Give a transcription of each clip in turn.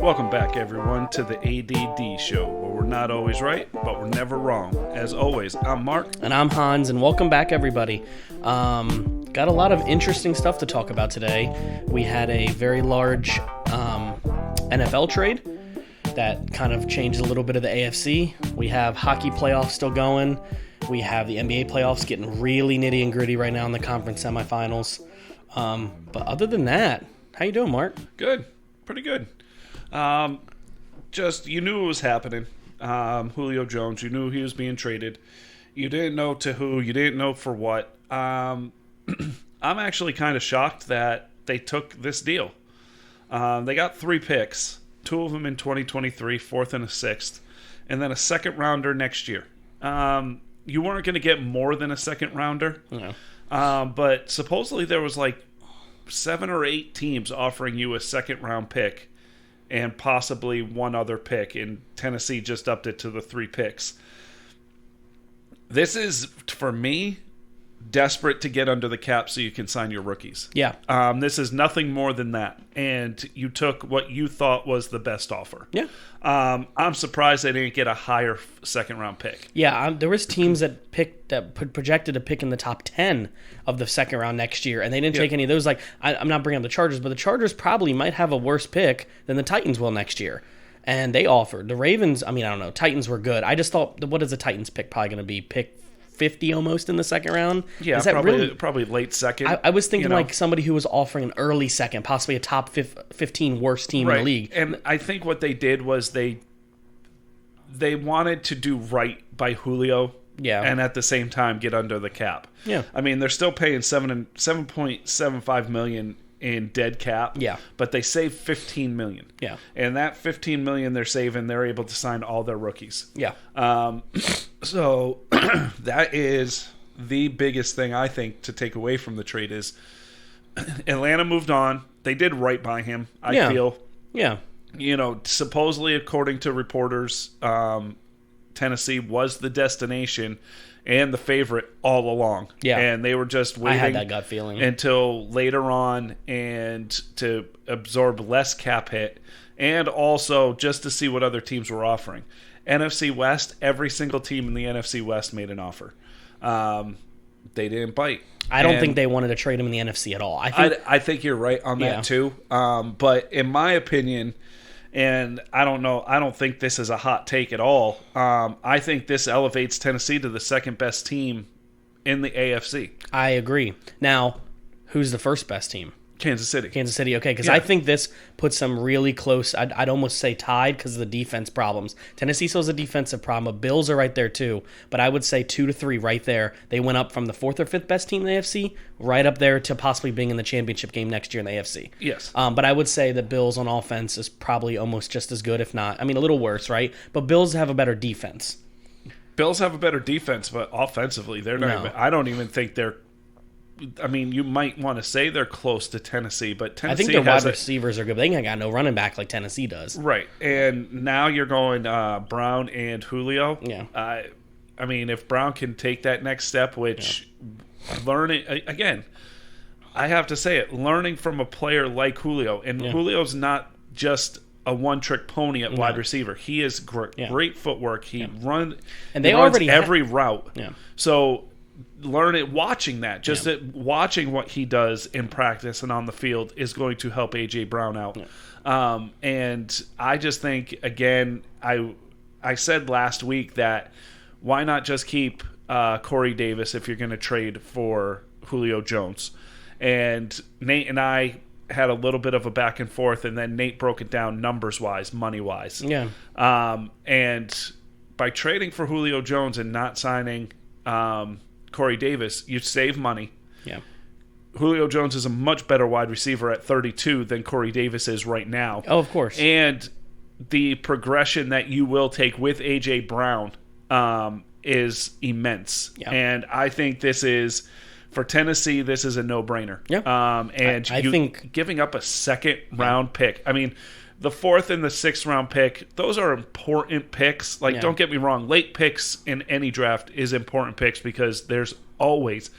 Welcome back, everyone, to the A.D.D. show, where we're not always right, but we're never wrong. As always, I'm Marc. And I'm Hans, and welcome back, everybody. Got a lot of interesting stuff to talk about today. We had a very large NFL trade that kind of changed a little bit of the AFC. We have hockey playoffs still going. We have the NBA playoffs getting really nitty and gritty right now in the conference semifinals. But other than that, how you doing, Marc? Good. Pretty good. You knew it was happening. Julio Jones, you knew he was being traded. You didn't know to who. You didn't know for what. I'm actually kind of shocked that they took this deal. They got 3 picks, 2 of them in 2023, 4th and a 6th, and then a second rounder next year. You weren't going to get more than a second rounder. No. But supposedly there was like 7 or 8 teams offering you a second round pick and possibly one other pick, and Tennessee just upped it to the 3 picks. This is, for me, desperate to get under the cap so you can sign your rookies. Yeah. This is nothing more than that. And you took what you thought was the best offer. Yeah. I'm surprised they didn't get a higher second-round pick. Yeah, there was teams that projected to pick in the top 10 of the second round next year, and they didn't take any of those. Like, I'm not bringing up the Chargers, but the Chargers probably might have a worse pick than the Titans will next year. And they offered. The Ravens, I don't know. Titans were good. I just thought, what is the Titans pick probably going to be? Pick 50 almost in the second round? Yeah, is that probably late second. I was thinking like somebody who was offering an early second, possibly a top 15 worst team in the league. And I think what they did was they wanted to do right by Julio. Yeah. And at the same time get under the cap. Yeah. They're still paying $7.75 million in dead cap. Yeah. But they saved $15 million. Yeah. And that $15 million they're saving, they're able to sign all their rookies. Yeah. So that is the biggest thing I think to take away from the trade is Atlanta moved on. They did right by him, I feel. Yeah. Supposedly, according to reporters, Tennessee was the destination and the favorite all along. Yeah. And they were just waiting. I had that gut feeling. Until later on and to absorb less cap hit and also just to see what other teams were offering. NFC West, every single team in the NFC West made an offer. They didn't bite. I don't think they wanted to trade him in the NFC at all. I think you're right on that too. But in my opinion, and I don't think this is a hot take at all. I think this elevates Tennessee to the second best team in the AFC. I agree. Now, who's the first best team? Kansas City, okay, because I think this puts them really close. I'd almost say tied because of the defense problems. Tennessee still has a defensive problem, but Bills are right there too. But I would say 2 to 3 right there. They went up from the 4th or 5th best team in the AFC right up there to possibly being in the championship game next year in the AFC. Yes. But I would say the Bills on offense is probably almost just as good, if not, a little worse, right? But Bills have a better defense. Bills have a better defense, but offensively, they're not. No. I don't even think they're. You might want to say they're close to Tennessee, but Tennessee I think their wide receivers are good. They ain't got no running back like Tennessee does. Right, and now you're going Brown and Julio. Yeah. If Brown can take that next step, which learning, again, I have to say it, learning from a player like Julio, and Julio's not just a one-trick pony at wide receiver. He is great footwork. He runs every route. Yeah. So watching what he does in practice and on the field is going to help A.J. Brown out. Yeah. And I just think, again, I said last week that why not just keep Corey Davis if you're going to trade for Julio Jones? And Nate and I had a little bit of a back and forth, and then Nate broke it down numbers-wise, money-wise. Yeah. And by trading for Julio Jones and not signing Corey Davis, you save money. Yeah. Julio Jones is a much better wide receiver at 32 than Corey Davis is right now. Oh, of course. And the progression that you will take with A.J. Brown is immense. Yeah. And I think this is, for Tennessee, this is a no-brainer. Yeah. I think giving up a second-round pick. The 4th and the 6th round pick, those are important picks. Don't get me wrong, late picks in any draft is important picks because there's always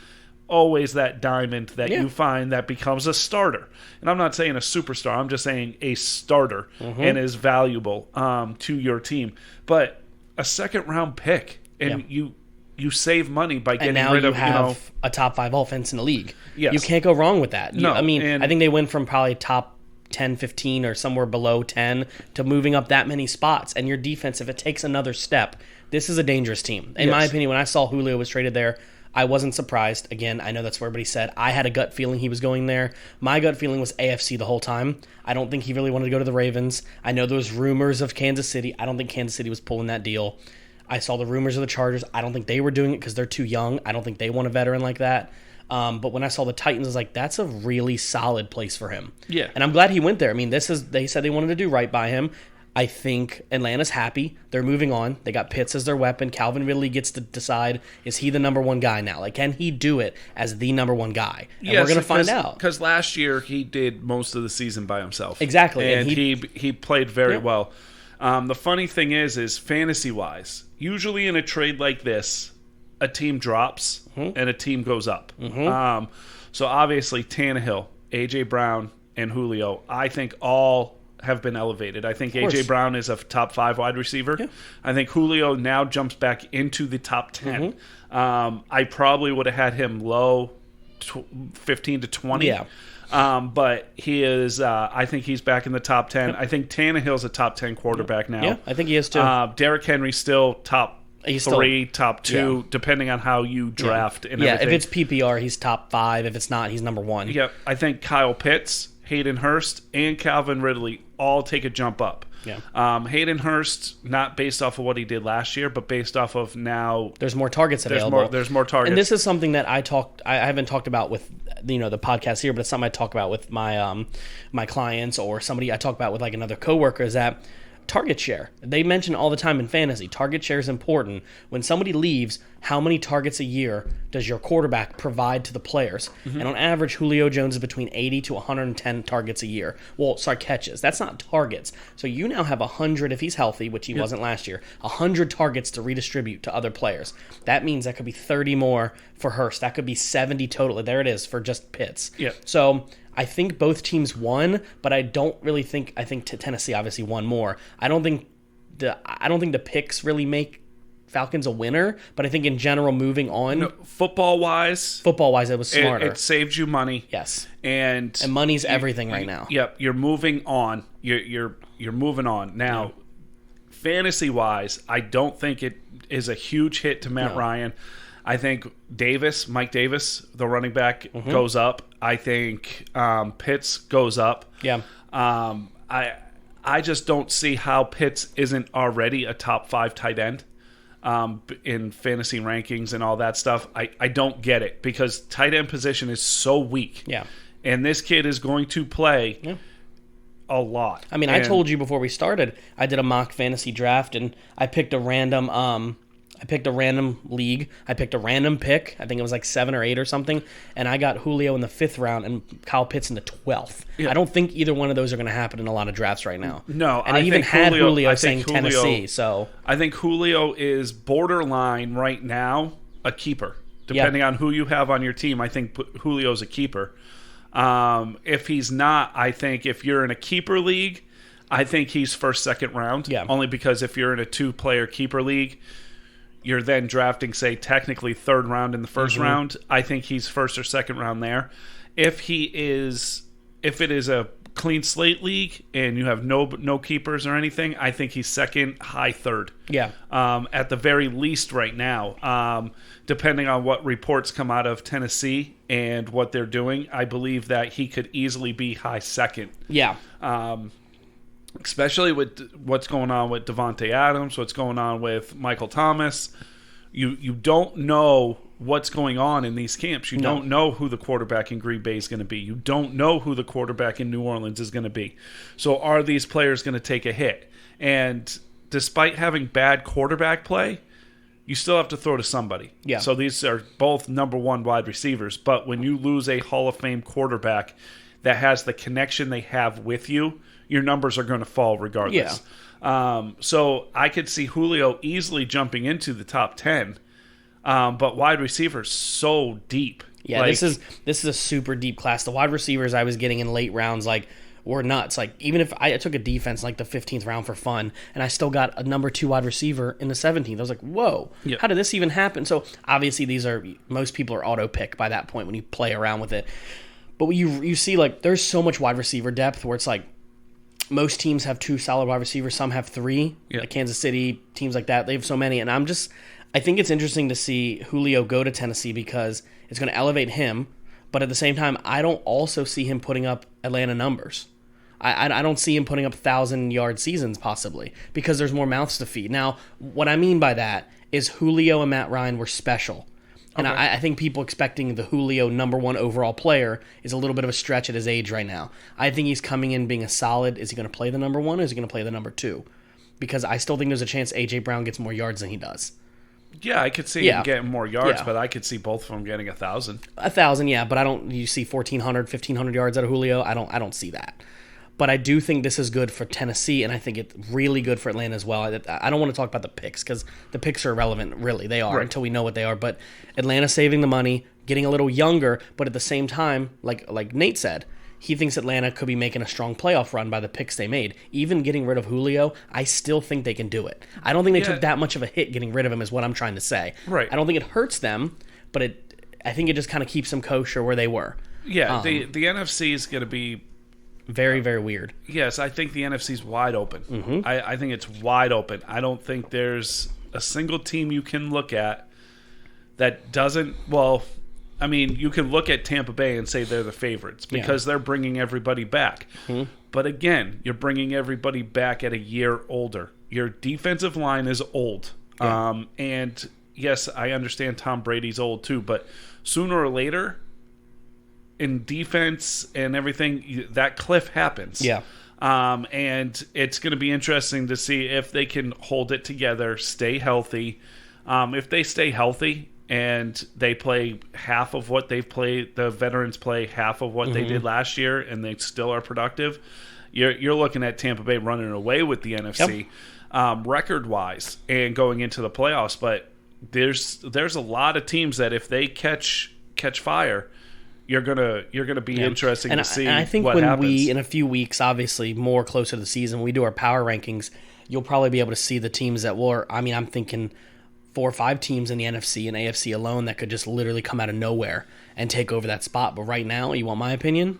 always that diamond that you find that becomes a starter. And I'm not saying a superstar. I'm just saying a starter and is valuable to your team. But a second-round pick, and you save money by getting rid of, have a top 5 offense in the league. Yes. You can't go wrong with that. No, I mean, I think they went from probably top 10, 15, or somewhere below 10 to moving up that many spots. And your defense, if it takes another step, this is a dangerous team. In my opinion, when I saw Julio was traded there, I wasn't surprised. Again, I know that's what everybody said. I had a gut feeling he was going there. My gut feeling was AFC the whole time. I don't think he really wanted to go to the Ravens. I know there was rumors of Kansas City. I don't think Kansas City was pulling that deal. I saw the rumors of the Chargers. I don't think they were doing it because they're too young. I don't think they want a veteran like that. But when I saw the Titans, I was like, that's a really solid place for him. Yeah. And I'm glad he went there. I mean, they said they wanted to do right by him. I think Atlanta's happy. They're moving on. They got Pitts as their weapon. Calvin Ridley gets to decide, is he the number one guy now? Like, can he do it as the number one guy? And we're going to find out. Because last year he did most of the season by himself. Exactly. And he played very well. The funny thing is fantasy-wise, usually in a trade like this, a team drops and a team goes up. So obviously Tannehill, A.J. Brown, and Julio, I think all have been elevated. I think A.J. Brown is a top 5 wide receiver. Yeah. I think Julio now jumps back into the top 10. I probably would have had him low 15 to 20. Yeah. But he is, I think he's back in the top 10. I think Tannehill's a top 10 quarterback now. Yeah, I think he is too. Derrick Henry's still top 3, top 2, depending on how you draft and everything. If it's PPR, he's top 5. If it's not, he's number 1. Yep. I think Kyle Pitts, Hayden Hurst, and Calvin Ridley all take a jump up. Yeah. Hayden Hurst, not based off of what he did last year, but based off of now. There's more targets available. There's more targets. And this is something that I haven't talked about with the podcast here, but it's something I talk about with my my clients or somebody I talk about with like another coworker, is that target share. They mention all the time in fantasy, target share is important. When somebody leaves, how many targets a year does your quarterback provide to the players? And on average, Julio Jones is between 80 to 110 targets a year. Well, sorry, catches. That's not targets. So you now have 100, if he's healthy, which he wasn't last year, 100 targets to redistribute to other players. That means that could be 30 more for Hurst. That could be 70 total. There it is for just Pitts. Yeah. So I think both teams won, but I don't really think. I think Tennessee obviously won more. I don't think the picks really make Falcons a winner, but I think in general, moving on, football wise, it was smarter. It saved you money. Yes, and money's everything right now. Yep, you're moving on. You're moving on now. Fantasy wise, I don't think it is a huge hit to Matt Ryan. I think Mike Davis, the running back, goes up. I think Pitts goes up. Yeah. I just don't see how Pitts isn't already a top 5 tight end in fantasy rankings and all that stuff. I don't get it because tight end position is so weak. Yeah. And this kid is going to play a lot. I mean, I told you before we started, I did a mock fantasy draft and I picked a random league. I picked a random pick. I think it was like 7 or 8 or something. And I got Julio in the 5th round and Kyle Pitts in the 12th. Yeah. I don't think either one of those are going to happen in a lot of drafts right now. No, and I even had Julio saying Tennessee. So I think Julio is borderline right now a keeper. Depending on who you have on your team, I think Julio's a keeper. If he's not, I think if you're in a keeper league, I think he's first, second round. Yeah. Only because if you're in a 2-player keeper league, you're then drafting, say, technically 3rd round in the 1st round. I think he's 1st or 2nd round there. If it is a clean slate league and you have no keepers or anything, I think he's 2nd, high 3rd. Yeah. At the very least right now, depending on what reports come out of Tennessee and what they're doing, I believe that he could easily be high 2nd. Yeah. Especially with what's going on with Devontae Adams, what's going on with Michael Thomas. You don't know what's going on in these camps. You don't know who the quarterback in Green Bay is going to be. You don't know who the quarterback in New Orleans is going to be. So are these players going to take a hit? And despite having bad quarterback play, you still have to throw to somebody. Yeah. So these are both number 1 wide receivers. But when you lose a Hall of Fame quarterback that has the connection they have with you, your numbers are going to fall regardless. Yeah. So I could see Julio easily jumping into the top 10, but wide receivers so deep Yeah, this is a super deep class. The wide receivers I was getting in late rounds were nuts. Even if I took a defense in the 15th round for fun, and I still got a number 2 wide receiver in the 17th, I was like, whoa, how did this even happen? So obviously most people are auto pick by that point when you play around with it. But you see there's so much wide receiver depth where it's most teams have 2 solid wide receivers, some have 3. Like Kansas City, teams like that, they have so many. And I think it's interesting to see Julio go to Tennessee because it's going to elevate him. But at the same time, I don't also see him putting up Atlanta numbers. I don't see him putting up 1,000-yard seasons possibly because there's more mouths to feed. Now, what I mean by that is Julio and Matt Ryan were special. And I think people expecting the Julio number 1 overall player is a little bit of a stretch at his age right now. I think he's coming in being a solid. Is he going to play the number 1 or is he going to play the number 2? Because I still think there's a chance A.J. Brown gets more yards than he does. Yeah, I could see him getting more yards, but I could see both of them getting 1,000. 1,000, yeah, but you see 1,400, 1,500 yards out of Julio. I don't see that. But I do think this is good for Tennessee, and I think it's really good for Atlanta as well. I don't want to talk about the picks because the picks are irrelevant, really. They are until we know what they are. But Atlanta saving the money, getting a little younger, but at the same time, like Nate said, he thinks Atlanta could be making a strong playoff run by the picks they made. Even getting rid of Julio, I still think they can do it. I don't think they took that much of a hit getting rid of him is what I'm trying to say. Right. I don't think it hurts them, but I think it just kind of keeps them kosher where they were. Yeah, the NFC is going to be very, very weird. Yes, I think the NFC's wide open. Mm-hmm. I think it's wide open. I don't think there's a single team you can look at that doesn't. Well, I mean, you can look at Tampa Bay and say they're the favorites because they're bringing everybody back. Mm-hmm. But again, you're bringing everybody back at a year older. Your defensive line is old. Yeah. And yes, I understand Tom Brady's old too, but sooner or later, in defense and everything, that cliff happens. Yeah. And it's going to be interesting to see if they can hold it together, stay healthy. If they stay healthy and they play half of what they've played, the veterans play half of what they did last year, and they still are productive, you're looking at Tampa Bay running away with the NFC record-wise and going into the playoffs. But there's a lot of teams that if they catch fire, you're gonna be interesting to see. And I think what when happens. we, in a few weeks, obviously more closer to the season, when we do our power rankings, you'll probably be able to see the teams that were. I mean, I'm thinking 4 or 5 teams in the NFC and AFC alone that could just literally come out of nowhere and take over that spot. But right now, you want my opinion?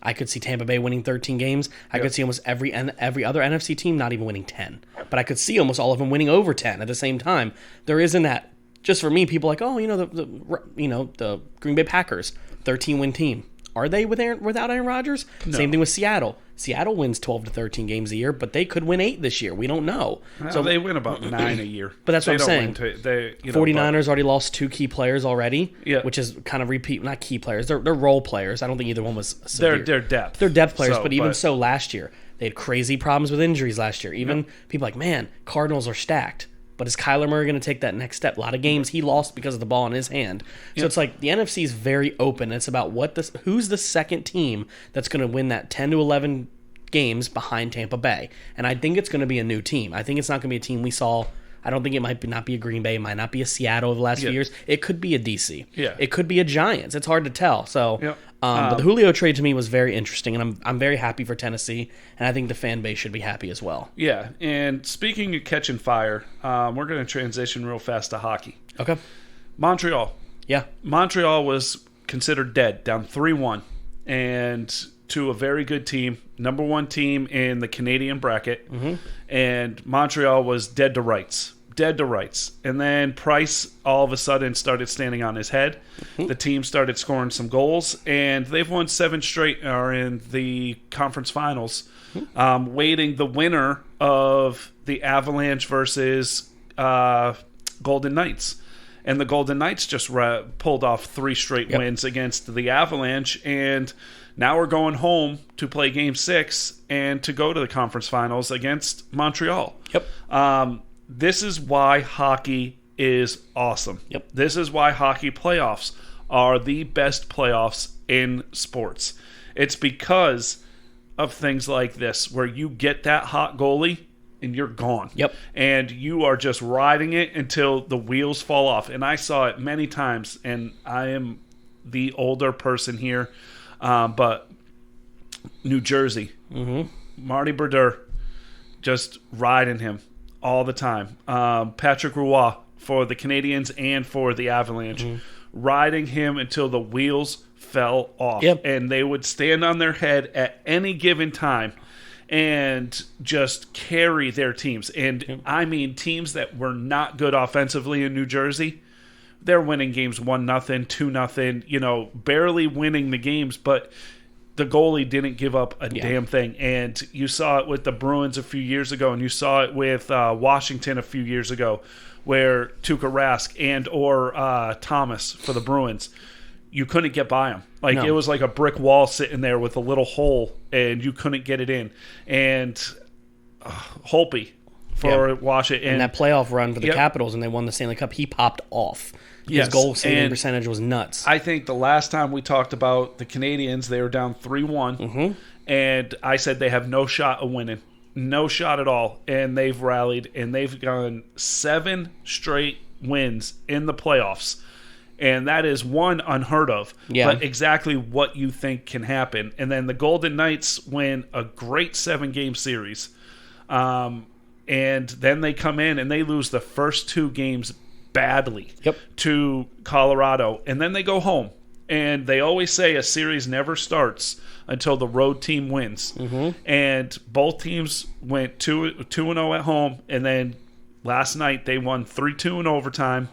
I could see Tampa Bay winning 13 games. I could see almost every other NFC team not even winning 10. But I could see almost all of them winning over 10 at the same time. There isn't that. Just for me, people are like, oh, the Green Bay Packers, 13-win team. Are they without Aaron Rodgers? No. Same thing with Seattle. Seattle wins 12 to 13 games a year, but they could win 8 this year. We don't know. Well, so they win about 9 a year. But that's what I'm saying. 49ers already lost 2 key players already, which is kind of not key players. They're role players. I don't think either one was severe. They're depth. They're depth players, but even so, last year, they had crazy problems with injuries last year. Even people like, man, Cardinals are stacked. But is Kyler Murray going to take that next step? A lot of games he lost because of the ball in his hand. So it's like the NFC is very open. It's about who's the second team that's going to win that 10 to 11 games behind Tampa Bay. And I think it's going to be a new team. I think it's not going to be a team we saw. I don't think it might not be a Green Bay. It might not be a Seattle over the last few years. It could be a DC. Yeah. It could be a Giants. It's hard to tell. So, but the Julio trade to me was very interesting, and I'm very happy for Tennessee, and I think the fan base should be happy as well. Yeah, and speaking of catching fire, we're going to transition real fast to hockey. Okay. Montreal. Yeah. Montreal was considered dead, down 3-1, and to a very good team, number 1 team in the Canadian bracket, and Montreal was dead to rights. And then Price all of a sudden started standing on his head. The team started scoring some goals, and they've won 7 straight, are in the conference finals, waiting the winner of the Avalanche versus Golden Knights. And the Golden Knights just pulled off 3 straight wins against the Avalanche, and now we're going home to play Game 6 and to go to the conference finals against Montreal. This is why hockey is awesome. This is why hockey playoffs are the best playoffs in sports. It's because of things like this, where you get that hot goalie and you're gone. And you are just riding it until the wheels fall off. And I saw it many times, and I am the older person here, but New Jersey, Marty Brodeur, just riding him all the time. Patrick Roy for the Canadiens and for the Avalanche, riding him until the wheels fell off. Yep. And they would stand on their head at any given time and just carry their teams. And I mean teams that were not good offensively in New Jersey, they're winning games 1-0, 2-0, barely winning the games, but the goalie didn't give up a damn thing. And you saw it with the Bruins a few years ago, and you saw it with Washington a few years ago, where Tuukka Rask and or Thomas for the Bruins, you couldn't get by them. It was like a brick wall sitting there with a little hole, and you couldn't get it in. And Holtby for Washington. And that playoff run for the Capitals, and they won the Stanley Cup, he popped off. His goal saving percentage was nuts. I think the last time we talked about the Canadiens, they were down 3-1, and I said they have no shot of winning. No shot at all. And they've rallied, and they've gone 7 straight wins in the playoffs. And that is one unheard of, but exactly what you think can happen. And then the Golden Knights win a great 7-game series. And then they come in and they lose the first 2 games badly to Colorado. And then they go home. And they always say a series never starts until the road team wins. And both teams went 2-0 at home. And then last night they won 3-2 in overtime.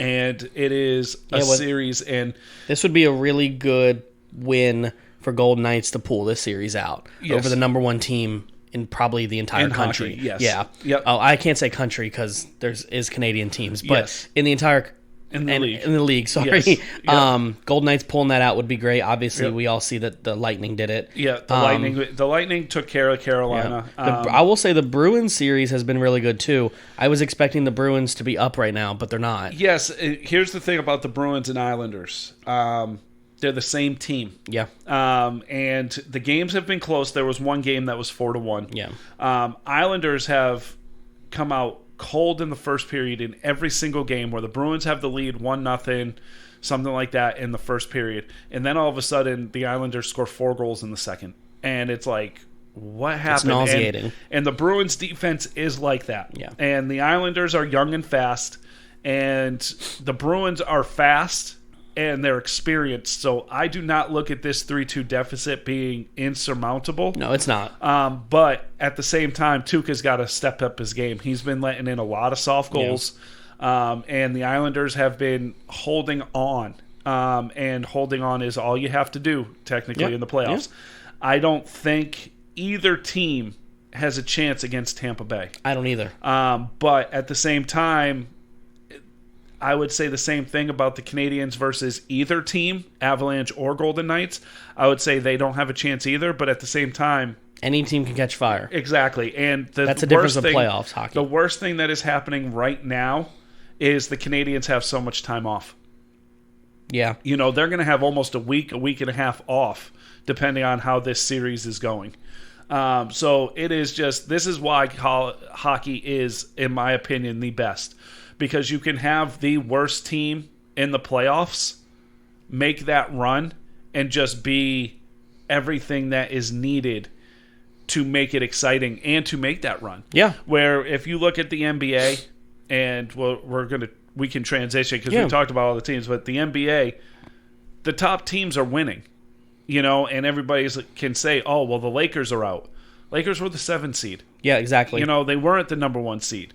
And it is a series. And this would be a really good win for Golden Knights to pull this series out over the number 1 team in probably the entire country. Hockey, Oh, I can't say country because there's Canadian teams, but in the entire in the league. Sorry, Golden Knights pulling that out would be great. Obviously, we all see that the Lightning did it. The Lightning took care of Carolina. I will say the Bruins series has been really good too. I was expecting the Bruins to be up right now, but they're not. Yes, here's the thing about the Bruins and Islanders. They're the same team. And the games have been close. There was one game that was 4-1. Islanders have come out cold in the first period in every single game, where the Bruins have the lead 1-0, something like that in the first period. And then all of a sudden the Islanders score 4 goals in the second. And it's like, what happened? It's nauseating. And the Bruins defense is like that. And the Islanders are young and fast, and the Bruins are fast and they're experienced. So I do not look at this 3-2 deficit being insurmountable. No, it's not. But at the same time, Tuukka's got to step up his game. He's been letting in a lot of soft goals. And the Islanders have been holding on. And holding on is all you have to do, technically, in the playoffs. I don't think either team has a chance against Tampa Bay. I don't either. But at the same time, I would say the same thing about the Canadiens versus either team, Avalanche or Golden Knights. I would say they don't have a chance either, but at the same time, any team can catch fire. Exactly. And that's the difference of playoffs hockey. The worst thing that is happening right now is the Canadiens have so much time off. They're going to have almost a week and a half off, depending on how this series is going. So it is just, this is why hockey is, in my opinion, the best. Because you can have the worst team in the playoffs make that run and just be everything that is needed to make it exciting and to make that run. Where if you look at the NBA, and we can transition because we talked about all the teams, but the NBA, the top teams are winning, and everybody can say, oh, well, the Lakers are out. Lakers were the 7th seed. Yeah, exactly. They weren't the number 1 seed.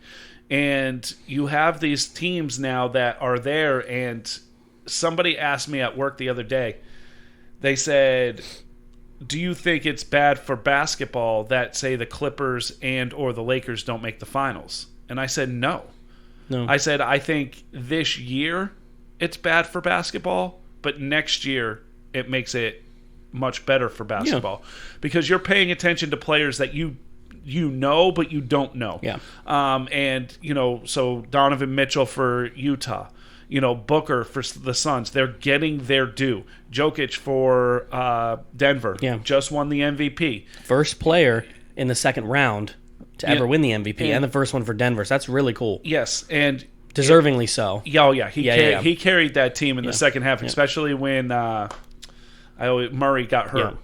And you have these teams now that are there, and somebody asked me at work the other day, they said, do you think it's bad for basketball that, say, the Clippers and or the Lakers don't make the finals? And I said, no. I said, I think this year it's bad for basketball, but next year it makes it much better for basketball. Because you're paying attention to players that you know, but you don't know. So Donovan Mitchell for Utah, Booker for the Suns, they're getting their due. Jokic for Denver, just won the MVP. First player in the second round to ever win the MVP, and the first one for Denver. So that's really cool. Yes, and Deservingly so. He carried that team in the second half, especially when Murray got hurt.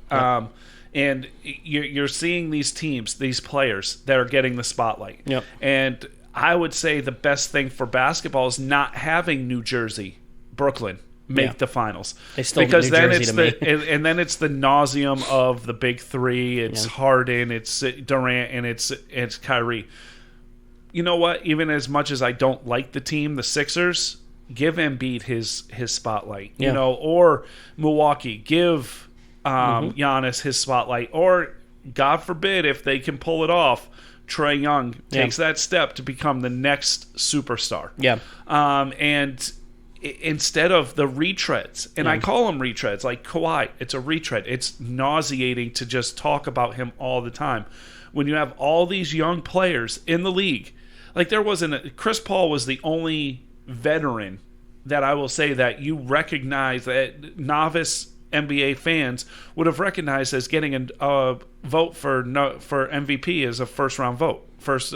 And you're seeing these teams, these players that are getting the spotlight. Yep. And I would say the best thing for basketball is not having New Jersey, Brooklyn make the finals. They still because New then Jersey it's to and then it's the nauseum of the big three. It's Harden, it's Durant, and it's Kyrie. You know what? Even as much as I don't like the team, the Sixers, give Embiid his spotlight. You know, or Milwaukee, give Giannis his spotlight, or God forbid if they can pull it off, Trae Young takes that step to become the next superstar. Yeah. And instead of the retreads, and I call them retreads, like Kawhi, it's a retread. It's nauseating to just talk about him all the time. When you have all these young players in the league, like Chris Paul was the only veteran that I will say that you recognize that novice NBA fans would have recognized as getting a vote for MVP as a first round vote, first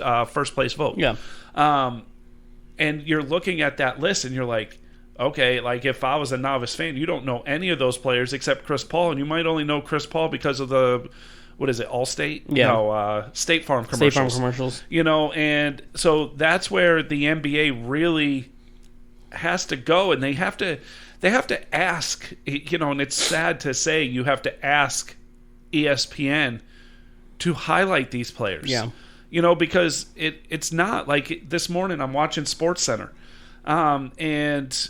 place vote. Yeah. And you're looking at that list and you're like, okay, like if I was a novice fan, you don't know any of those players except Chris Paul, and you might only know Chris Paul because of the, what is it, Allstate? Yeah. No, State Farm commercials. State Farm commercials. You know, and so that's where the NBA really has to go, and they have to ask, you know, and it's sad to say you have to ask ESPN to highlight these players. Yeah. You know, because it's not like this morning I'm watching SportsCenter, and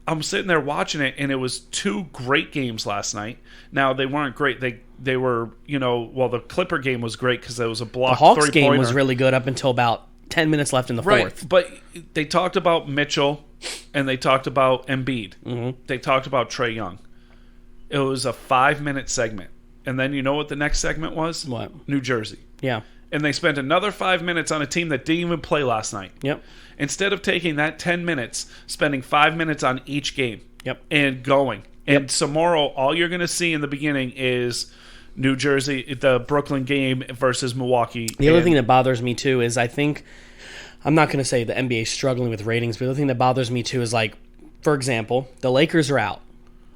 I'm sitting there watching it, and it was two great games last night. Now, they weren't great. They were, you know, well, the Clipper game was great because it was a block three-pointer. The Hawks three-pointer. game was really good up until about 10 minutes left in the fourth. But they talked about Mitchell, and they talked about Embiid. Mm-hmm. They talked about Trae Young. It was a 5-minute segment. And then you know what the next segment was? What? New Jersey. Yeah. And they spent another 5 minutes on a team that didn't even play last night. Yep. Instead of taking that 10 minutes, spending 5 minutes on each game. Yep. And going. And tomorrow, all you're going to see in the beginning is New Jersey, the Brooklyn game versus Milwaukee. The other thing that bothers me, too, is I think, I'm not going to say the NBA is struggling with ratings, but the other thing that bothers me, too, is like, for example, the Lakers are out.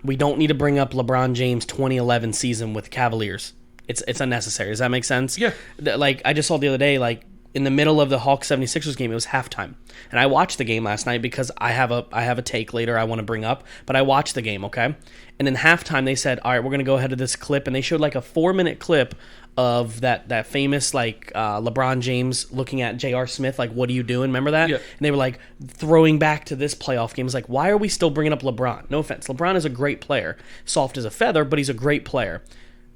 We don't need to bring up LeBron James' 2011 season with Cavaliers. It's unnecessary. Does that make sense? Yeah. Like, I just saw the other day, like, in the middle of the Hawks 76ers game, it was halftime. And I watched the game last night because I have a take later I want to bring up. But I watched the game, okay? And in halftime, they said, all right, we're going to go ahead to this clip. And they showed like a 4-minute clip of that famous, like, LeBron James looking at J.R. Smith, like, what are you doing? Remember that? Yeah. And they were, like, throwing back to this playoff game. It's like, why are we still bringing up LeBron? No offense. LeBron is a great player. Soft as a feather, but he's a great player.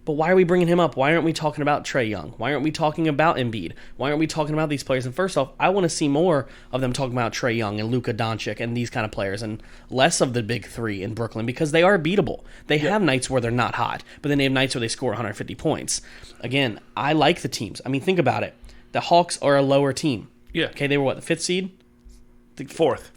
But why are we bringing him up? Why aren't we talking about Trae Young? Why aren't we talking about Embiid? Why aren't we talking about these players? And first off, I want to see more of them talking about Trae Young and Luka Doncic and these kind of players, and less of the big three in Brooklyn, because they are beatable. They have nights where they're not hot, but then they have nights where they score 150 points. Again, I like the teams. I mean, think about it. The Hawks are a lower team. Yeah. Okay, they were what, the 5th seed? Fourth.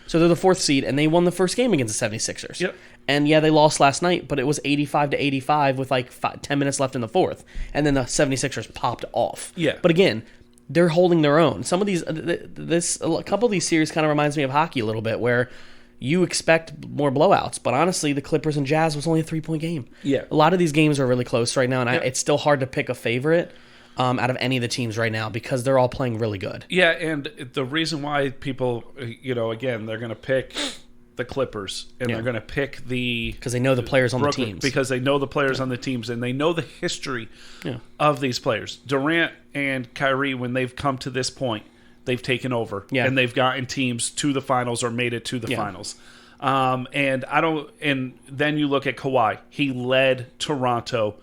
So they're the 4th seed, and they won the first game against the 76ers. Yep. And yeah, they lost last night, but it was 85-85 with like 10 minutes left in the fourth. And then the 76ers popped off. Yeah. But again, they're holding their own. Some of these, a couple of these series kind of reminds me of hockey a little bit, where you expect more blowouts. But honestly, the Clippers and Jazz was only a 3-point game. Yeah. A lot of these games are really close right now, and it's still hard to pick a favorite out of any of the teams right now because they're all playing really good. Yeah, and the reason why people, you know, again, they're going to pick the Clippers and they're going to pick because they know the players on Brooklyn, the teams. because they know the players on the teams and they know the history of these players. Durant and Kyrie, when they've come to this point, they've taken over and they've gotten teams to the finals or made it to the finals. And then you look at Kawhi. He led Toronto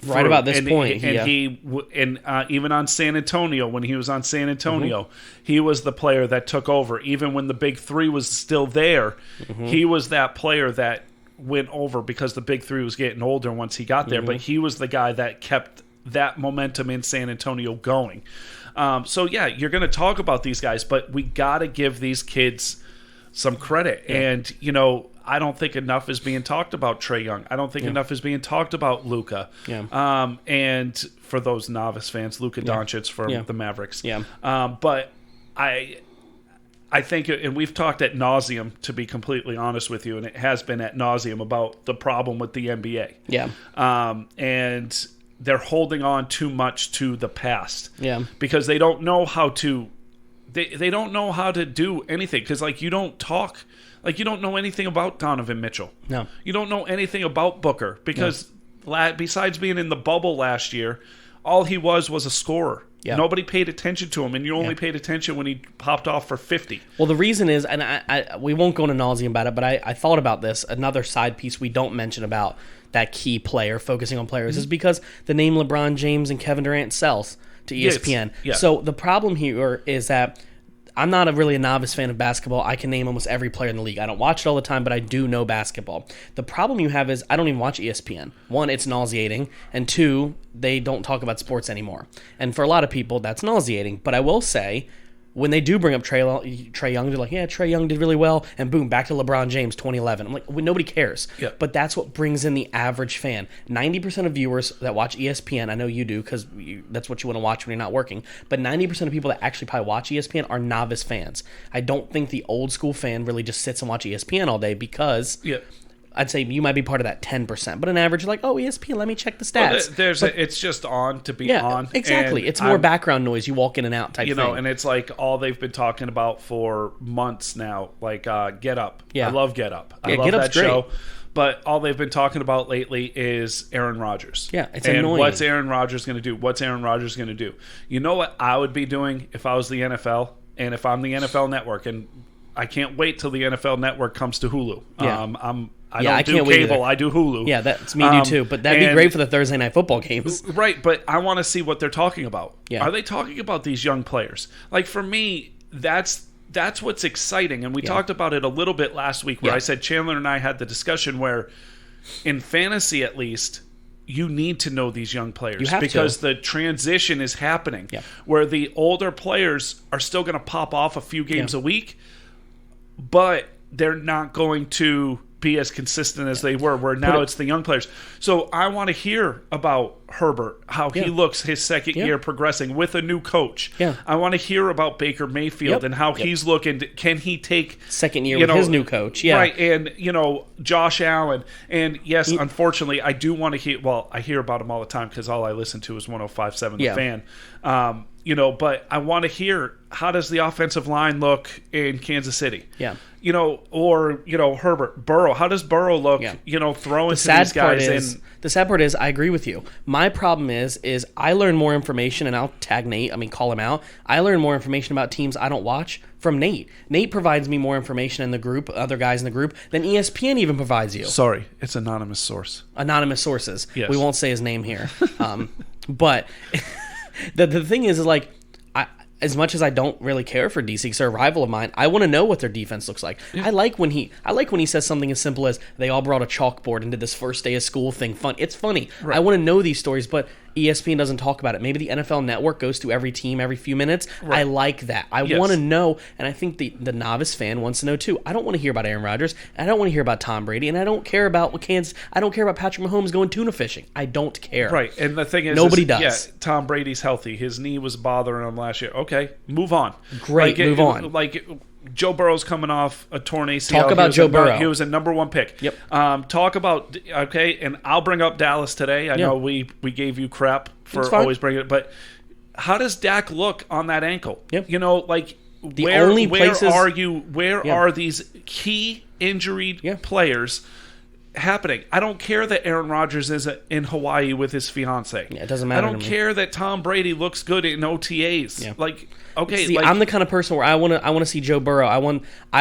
right about this point, and even on San Antonio, when he was on San Antonio, he was the player that took over. Even when the big three was still there, he was that player that went over because the big three was getting older once he got there. But he was the guy that kept that momentum in San Antonio going. So yeah, you're going to talk about these guys, but we got to give these kids some credit. And you know, I don't think enough is being talked about Trae Young. I don't think enough is being talked about Luka. And for those novice fans, Luka Doncic for the Mavericks. Yeah. But I I think, and we've talked ad nauseum, to be completely honest with you, and it has been ad nauseum about the problem with the NBA. Yeah. And they're holding on too much to the past. Yeah. Because they don't know how to. They don't know how to do anything. Because you don't talk. You don't know anything about Donovan Mitchell. No. You don't know anything about Booker because besides being in the bubble last year, all he was a scorer. Yeah. Nobody paid attention to him, and you only paid attention when he popped off for 50. Well, the reason is, and we won't go into nauseam about it, but I thought about this. Another side piece we don't mention about that key player, focusing on players, is because the name LeBron James and Kevin Durant sells to ESPN. Yeah. So the problem here is that I'm not really a novice fan of basketball. I can name almost every player in the league. I don't watch it all the time, but I do know basketball. The problem you have is I don't even watch ESPN. One, it's nauseating. And two, they don't talk about sports anymore. And for a lot of people, that's nauseating. But I will say, when they do bring up Trae Young, they're like, yeah, Trae Young did really well. And boom, back to LeBron James, 2011. I'm like, nobody cares. Yeah. But that's what brings in the average fan. 90% of viewers that watch ESPN, I know you do because that's what you want to watch when you're not working, but 90% of people that actually probably watch ESPN are novice fans. I don't think the old school fan really just sits and watches ESPN all day because... Yeah. I'd say you might be part of that 10%, but an average like, oh, ESPN, let me check the stats. Well, it's just on to be on. Exactly. It's more background noise. You walk in and out type thing. And it's like all they've been talking about for months now, like Get Up. Yeah. I love Get Up. I love Get Up's that show. great. But all they've been talking about lately is Aaron Rodgers. Yeah, it's and annoying. What's Aaron Rodgers going to do? What's Aaron Rodgers going to do? You know what I would be doing if I was the NFL and if I'm the NFL Network, and I can't wait till the NFL Network comes to Hulu. Yeah. I don't do cable. I do Hulu. Yeah, that's me too. But that'd be great for the Thursday night football games. Right, but I want to see what they're talking about. Yeah. Are they talking about these young players? Like, for me, that's what's exciting. And we talked about it a little bit last week where I said Chandler and I had the discussion where, in fantasy at least, you need to know these young players because the transition is happening where the older players are still going to pop off a few games a week, but they're not going to be as consistent as they were, where now it's the young players. So I want to hear about Herbert, how he looks his second year progressing with a new coach. Yeah. I want to hear about Baker Mayfield and how he's looking. Can he take second year with his new coach? Yeah. Right. And, Josh Allen. And yes, unfortunately, I do want to hear, I hear about him all the time because all I listen to is 105.7 The Fan. But I want to hear, how does the offensive line look in Kansas City? Yeah. Herbert, Burrow. How does Burrow look, throwing to these guys? The sad part is, I agree with you. My problem is I learn more information, and I'll tag Nate, call him out. I learn more information about teams I don't watch from Nate. Nate provides me more information in the group, other guys in the group, than ESPN even provides you. Sorry, it's anonymous source. Anonymous sources. Yes. We won't say his name here. But the thing is like, as much as I don't really care for DC, they're a rival of mine, I want to know what their defense looks like. Yeah. I like when he says something as simple as they all brought a chalkboard and did this first day of school thing. Fun. It's funny. Right. I want to know these stories, but ESPN doesn't talk about it. Maybe the NFL Network goes to every team every few minutes. Right. I like that. I want to know, and I think the novice fan wants to know too. I don't want to hear about Aaron Rodgers. I don't want to hear about Tom Brady, and I don't care about I don't care about Patrick Mahomes going tuna fishing. I don't care. Right, and the thing is, nobody does. Yeah, Tom Brady's healthy. His knee was bothering him last year. Okay, move on. Great, move on. Joe Burrow's coming off a torn ACL. Talk about Joe Burrow. He was a number one pick. Yep. Talk about, and I'll bring up Dallas today. I know we gave you crap for always bringing it, but how does Dak look on that ankle? Yep. Where are these key injured players happening? I don't care that Aaron Rodgers is in Hawaii with his fiance. Yeah, it doesn't matter. I don't care that Tom Brady looks good in OTAs. Yeah. I'm the kind of person where I want to see Joe Burrow. I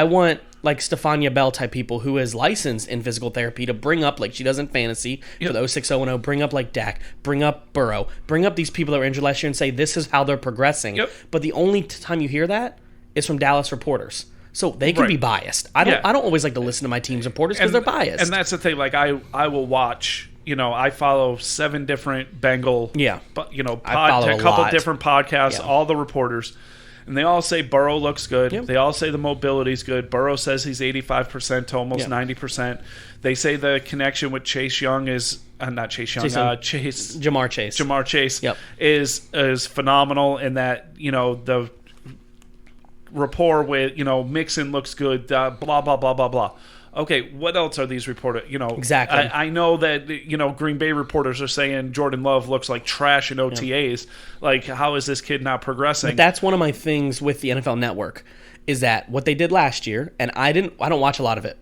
want like Stefania Bell type people who is licensed in physical therapy to bring up, like she does in fantasy for the 06-0-0, bring up like Dak, bring up Burrow, bring up these people that were injured last year and say this is how they're progressing. Yep. But the only time you hear that is from Dallas reporters. So they can be biased. I don't always like to listen to my team's reporters because they're biased. And that's the thing. Like I will watch. I follow 7 different Bengal. Yeah. But a couple different podcasts. All the reporters, and they all say Burrow looks good. Yep. They all say the mobility's good. Burrow says he's 85% to almost 90%. They say the connection with Chase Young is not Chase Young. Jamar Chase. Jamar Chase. Is phenomenal in that the rapport with, Mixon looks good, blah, blah, blah, blah, blah. Okay, what else are these reported? Exactly. I know that, Green Bay reporters are saying Jordan Love looks like trash in OTAs. Yeah. Like, how is this kid not progressing? But that's one of my things with the NFL Network, is that what they did last year, and I don't watch a lot of it,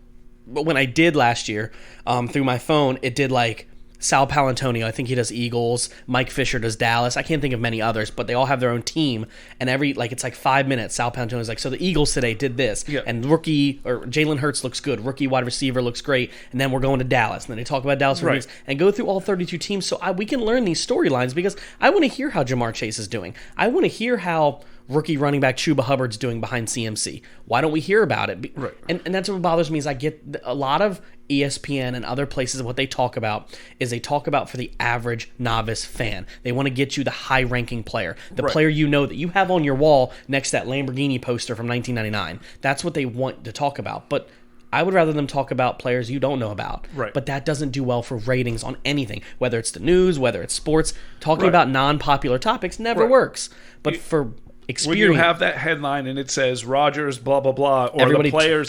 but when I did last year, through my phone, it did like Sal Palantonio, I think he does Eagles. Mike Fisher does Dallas. I can't think of many others, but they all have their own team. And it's like 5 minutes. Sal Palantonio's like, so the Eagles today did this. Yeah. And rookie, or Jalen Hurts looks good. Rookie wide receiver looks great. And then we're going to Dallas. And then they talk about Dallas rookies and go through all 32 teams. So we can learn these storylines, because I want to hear how Jamar Chase is doing. I want to hear how rookie running back Chuba Hubbard's doing behind CMC. Why don't we hear about it? Right. And that's what bothers me, is I get a lot of ESPN and other places, what they talk about is they talk about for the average novice fan. They want to get you the high-ranking player, the player that you have on your wall next to that Lamborghini poster from 1999. That's what they want to talk about. But I would rather them talk about players you don't know about. Right. But that doesn't do well for ratings on anything, whether it's the news, whether it's sports. Talking about non-popular topics never works. But for experience, when you have that headline and it says Rodgers, blah, blah, blah, or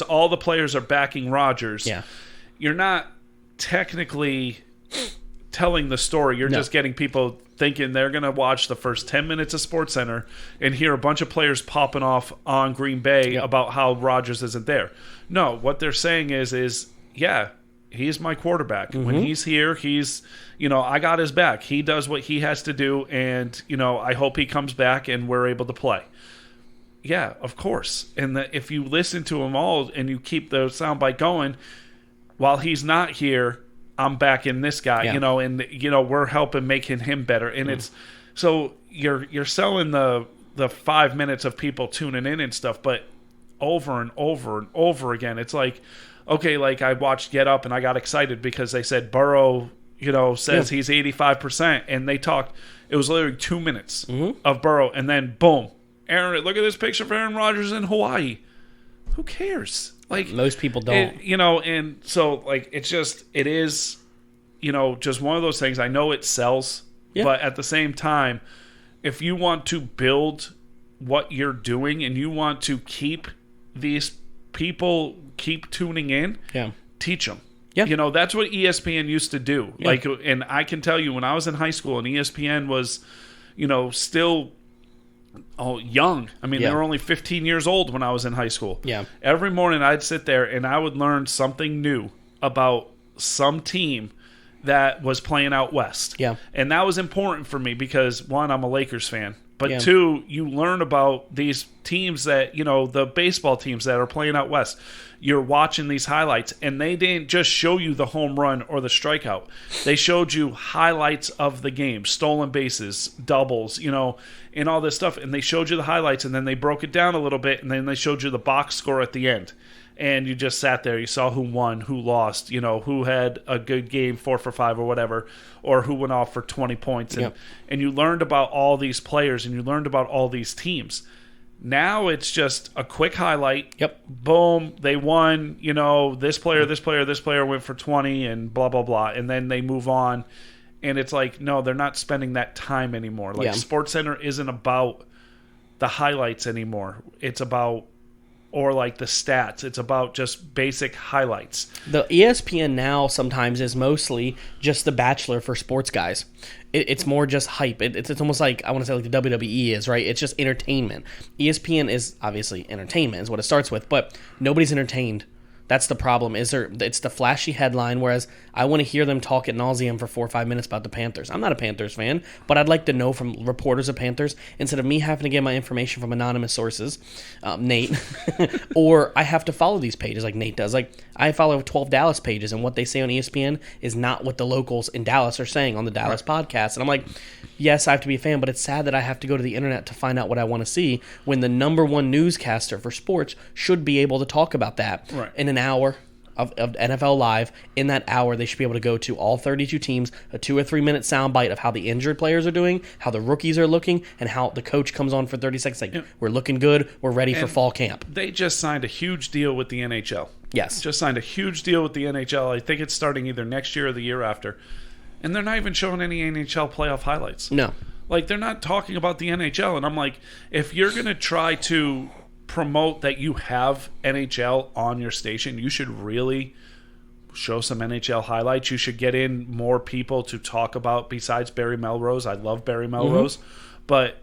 all the players are backing Rodgers, you're not technically telling the story. You're just getting people thinking they're going to watch the first 10 minutes of SportsCenter and hear a bunch of players popping off on Green Bay about how Rodgers isn't there. No, what they're saying is he's my quarterback. Mm-hmm. When he's here, he's, I got his back. He does what he has to do, and, I hope he comes back and we're able to play. Yeah, of course. And if you listen to them all and you keep the soundbite going, while he's not here, I'm backing this guy, and, we're helping making him better. And it's so you're selling the 5 minutes of people tuning in and stuff, but over and over and over again, it's like, okay, like I watched Get Up and I got excited because they said Burrow, says he's 85%, and they talked. It was literally 2 minutes of Burrow, and then boom, Aaron, look at this picture of Aaron Rodgers in Hawaii. Who cares? Like, most people don't. And so like it is, just one of those things. I know it sells, but at the same time, if you want to build what you're doing and you want to keep these people keep tuning in, teach them. Yeah. That's what ESPN used to do. Yeah. Like, and I can tell you, when I was in high school and ESPN was, still young. I mean, they were only 15 years old when I was in high school. Yeah. Every morning I'd sit there and I would learn something new about some team that was playing out west. Yeah. And that was important for me because, one, I'm a Lakers fan. But two, you learn about these teams that, the baseball teams that are playing out west. You're watching these highlights, and they didn't just show you the home run or the strikeout. They showed you highlights of the game, stolen bases, doubles, and all this stuff. And they showed you the highlights, and then they broke it down a little bit, and then they showed you the box score at the end. And you just sat there. You saw who won, who lost, who had a good game, 4 for 5 or whatever, or who went off for 20 points. And you learned about all these players, and you learned about all these teams. Now it's just a quick highlight. Yep. Boom, they won. This player went for 20 and blah, blah, blah. And then they move on. And it's like, no, they're not spending that time anymore. Like, SportsCenter isn't about the highlights anymore. It's about... or like the stats. It's about just basic highlights. The ESPN now sometimes is mostly just The Bachelor for sports guys. It's more just hype. It's almost like, I want to say like the WWE is, right? It's just entertainment. ESPN is obviously entertainment is what it starts with, but nobody's entertained. That's the problem. It's the flashy headline, whereas I want to hear them talk ad nauseum for 4 or 5 minutes about the Panthers. I'm not a Panthers fan, but I'd like to know from reporters of Panthers instead of me having to get my information from anonymous sources, Nate, or I have to follow these pages like Nate does. Like, I follow 12 Dallas pages, and what they say on ESPN is not what the locals in Dallas are saying on the Dallas podcast. And I'm like, yes, I have to be a fan, but it's sad that I have to go to the internet to find out what I want to see when the number one newscaster for sports should be able to talk about that in an hour of NFL Live. In that hour, they should be able to go to all 32 teams, a 2 or 3 minute soundbite of how the injured players are doing, how the rookies are looking, and how the coach comes on for 30 seconds. Like, we're looking good, we're ready for fall camp. They just signed a huge deal with the NHL. Yes. Just signed a huge deal with the NHL. I think it's starting either next year or the year after. And they're not even showing any NHL playoff highlights. No. Like, they're not talking about the NHL. And I'm like, if you're going to try to promote that you have NHL on your station, you should really show some NHL highlights. You should get in more people to talk about besides Barry Melrose. I love Barry Melrose, but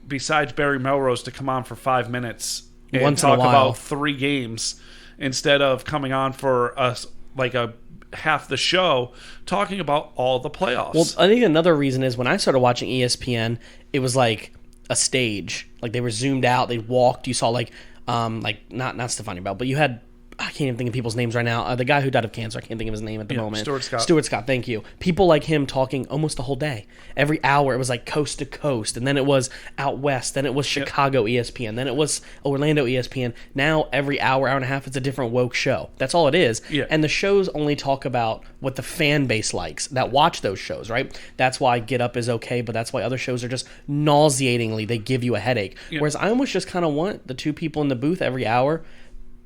besides Barry Melrose to come on for 5 minutes and Once in a talk while. about 3 games instead of coming on for us like a half the show talking about all the playoffs. Well, I think another reason is when I started watching ESPN, it was like a stage. Like they were zoomed out, they walked. You saw like not Stefani Bell, but you had, I can't even think of people's names right now. The guy who died of cancer, I can't think of his name at the moment. Stuart Scott, thank you. People like him talking almost the whole day. Every hour, it was like coast to coast. And then it was out west. Then it was Chicago ESPN. Then it was Orlando ESPN. Now, every hour and a half, it's a different woke show. That's all it is. Yeah. And the shows only talk about what the fan base likes that watch those shows, right? That's why Get Up is okay, but that's why other shows are just nauseatingly, they give you a headache. Yeah. Whereas I almost just kind of want the 2 people in the booth every hour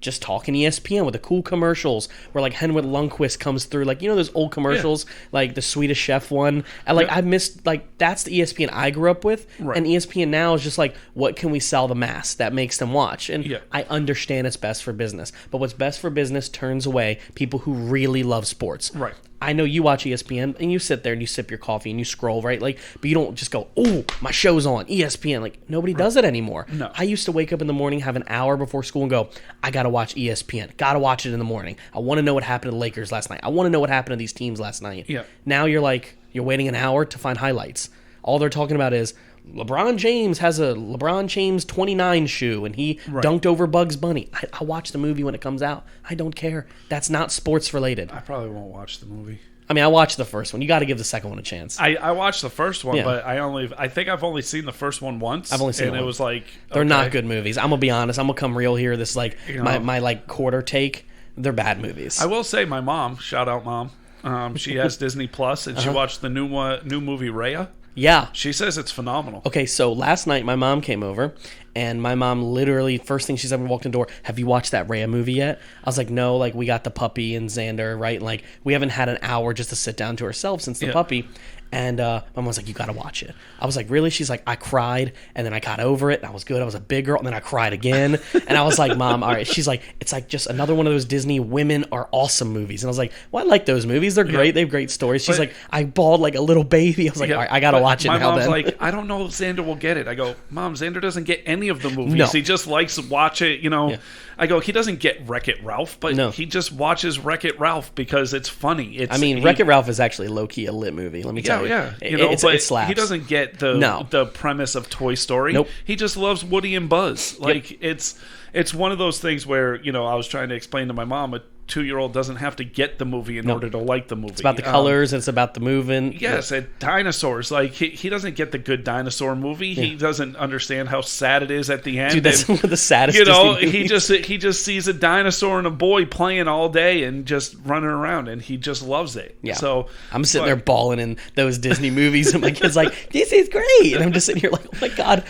just talking ESPN with the cool commercials where like Henrik Lundqvist comes through, like, you know, those old commercials, like the Swedish Chef one. And like I missed, like, that's the ESPN I grew up with. Right. And ESPN now is just like, what can we sell the mass that makes them watch? And I understand it's best for business, but what's best for business turns away people who really love sports. Right. I know you watch ESPN and you sit there and you sip your coffee and you scroll, right? Like, but you don't just go, oh, my show's on ESPN. Like, nobody does it anymore. No. I used to wake up in the morning, have an hour before school and go, I got to watch ESPN. Got to watch it in the morning. I want to know what happened to the Lakers last night. I want to know what happened to these teams last night. Yeah. Now you're like, you're waiting an hour to find highlights. All they're talking about is LeBron James has a LeBron James 29 shoe and he dunked over Bugs Bunny. I watch the movie when it comes out. I don't care. That's not sports related. I probably won't watch the movie. I mean, I watched the first one. You got to give the second one a chance. I watched the first one, but I think I've only seen the first one once. I've only seen it once. It was like, they're not good movies. I'm gonna be honest. I'm gonna come real here. This is like my like quarter take. They're bad movies. I will say, my mom, shout out mom. She has Disney Plus, and she watched the new movie Raya. Yeah. She says it's phenomenal. Okay, so last night my mom came over, and my mom literally, first thing she said when we walked in the door, have you watched that Raya movie yet? I was like, no, like, we got the puppy and Xander, right? And, like, we haven't had an hour just to sit down to ourselves since the puppy. And my mom was like, you got to watch it. I was like, really? She's like, I cried, and then I got over it, and I was good. I was a big girl, and then I cried again. And I was like, Mom, all right. She's like, it's like just another one of those Disney women are awesome movies. And I was like, well, I like those movies. They're great. They have great stories. She's like, I bawled like a little baby. I was like, all right, I got to watch it now then. My mom's like, I don't know if Xander will get it. I go, Mom, Xander doesn't get any of the movies. No. He just likes to watch it, you know. Yeah. I go, he doesn't get Wreck-It Ralph, but he just watches Wreck-It Ralph because it's funny. Wreck-It Ralph is actually low-key a lit movie, let me tell you. Yeah, it slaps. He doesn't get the premise of Toy Story. Nope. He just loves Woody and Buzz. Like, it's one of those things where, you know, I was trying to explain to my mom, a 2-year-old doesn't have to get the movie in order to like the movie. It's about the colors, and it's about the moving. Yes, and dinosaurs. Like, he doesn't get the good dinosaur movie. Yeah. He doesn't understand how sad it is at the end. Dude, that's one of the saddest. You know, he just sees a dinosaur and a boy playing all day and just running around, and he just loves it. Yeah. So I'm sitting there bawling in those Disney movies, and my kid's like, "This is great," and I'm just sitting here like,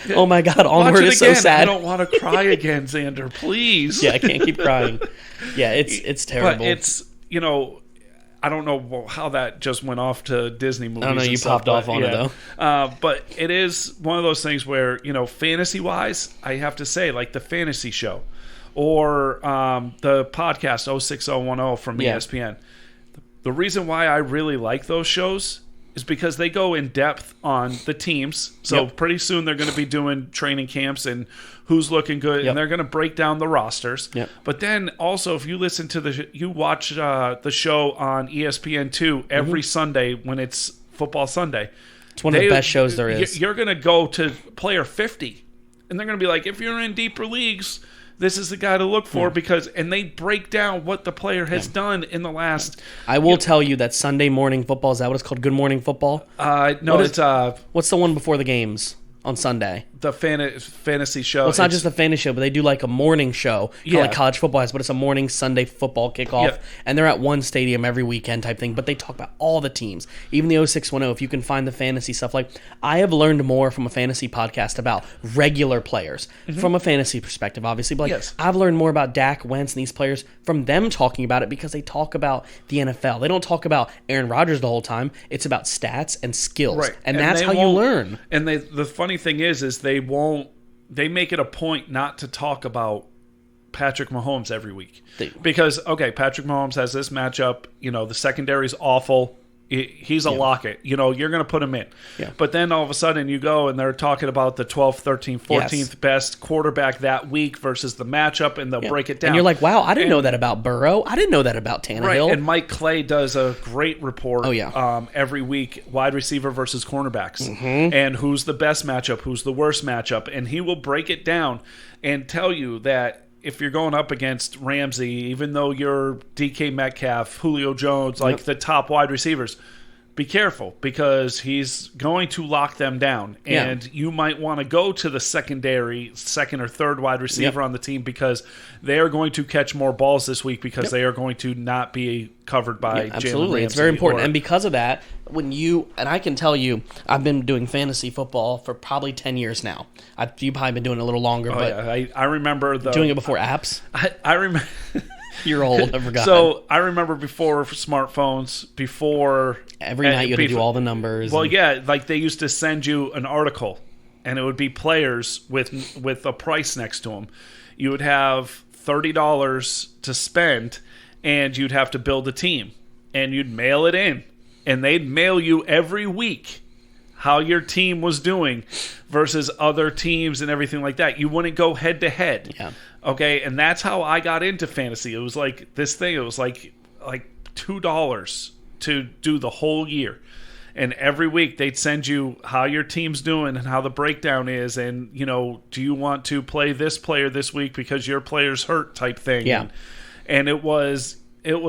"Oh my god, Onward is so sad." I don't want to cry again, Xander. Please. Yeah, I can't keep crying. Yeah, it's terrible. But it's, you know, I don't know how that just went off to Disney movies. I don't know, you popped off on it, though. But it is one of those things where, you know, fantasy-wise, I have to say, like the fantasy show or the podcast 06010 from ESPN. The reason why I really like those shows is because they go in depth on the teams. So pretty soon they're going to be doing training camps and who's looking good, and they're going to break down the rosters. But then also, if you listen to you watch the show on ESPN2 every Sunday when it's Football Sunday. It's one of the best shows there is. You're going to go to player 50, and they're going to be like, if you're in deeper leagues, this is the guy to look for and they break down what the player has done in the last. I will tell you that Sunday morning football, is that what it's called? Good Morning Football? No, it's what's the one before the games on Sunday? The fantasy show. Well, it's not just a fantasy show, but they do like a morning show, kind of like college football has, but it's a morning Sunday football kickoff, and they're at one stadium every weekend type thing, but they talk about all the teams, even the 0610, if you can find the fantasy stuff. Like, I have learned more from a fantasy podcast about regular players, from a fantasy perspective, obviously, but like, I've learned more about Dak, Wentz, and these players from them talking about it because they talk about the NFL. They don't talk about Aaron Rodgers the whole time. It's about stats and skills, and that's how you learn. And the funny thing is they won't they make it a point not to talk about Patrick Mahomes every week. Because, okay, Patrick Mahomes has this matchup. The secondary's awful. He's a locket. You're going to put him in. Yeah. But then all of a sudden you go and they're talking about the 12th, 13th, 14th best quarterback that week versus the matchup, and they'll break it down. And you're like, wow, I didn't know that about Burrow. I didn't know that about Tannehill. Right, and Mike Clay does a great report every week, wide receiver versus cornerbacks, and who's the best matchup, who's the worst matchup, and he will break it down and tell you that if you're going up against Ramsey, even though you're DK Metcalf, Julio Jones, like the top wide receivers, be careful because he's going to lock them down. And you might want to go to the secondary, second or third wide receiver on the team because they are going to catch more balls this week because they are going to not be covered by Jalen absolutely. Ramsey. It's very important. And because of that, and I can tell you, I've been doing fantasy football for probably 10 years now. You've probably been doing it a little longer. I remember doing it before apps. I remember... You're old, I forgot. So I remember before smartphones, every night you had to do all the numbers. Well, like they used to send you an article, and it would be players with a price next to them. You would have $30 to spend, and you'd have to build a team, and you'd mail it in, and they'd mail you every week how your team was doing versus other teams and everything like that. You wouldn't go head to head. Yeah. Okay, and that's how I got into fantasy. It was like this thing. It was like $2 to do the whole year, and every week they'd send you how your team's doing and how the breakdown is, and do you want to play this player this week because your player's hurt type thing. Yeah, and it was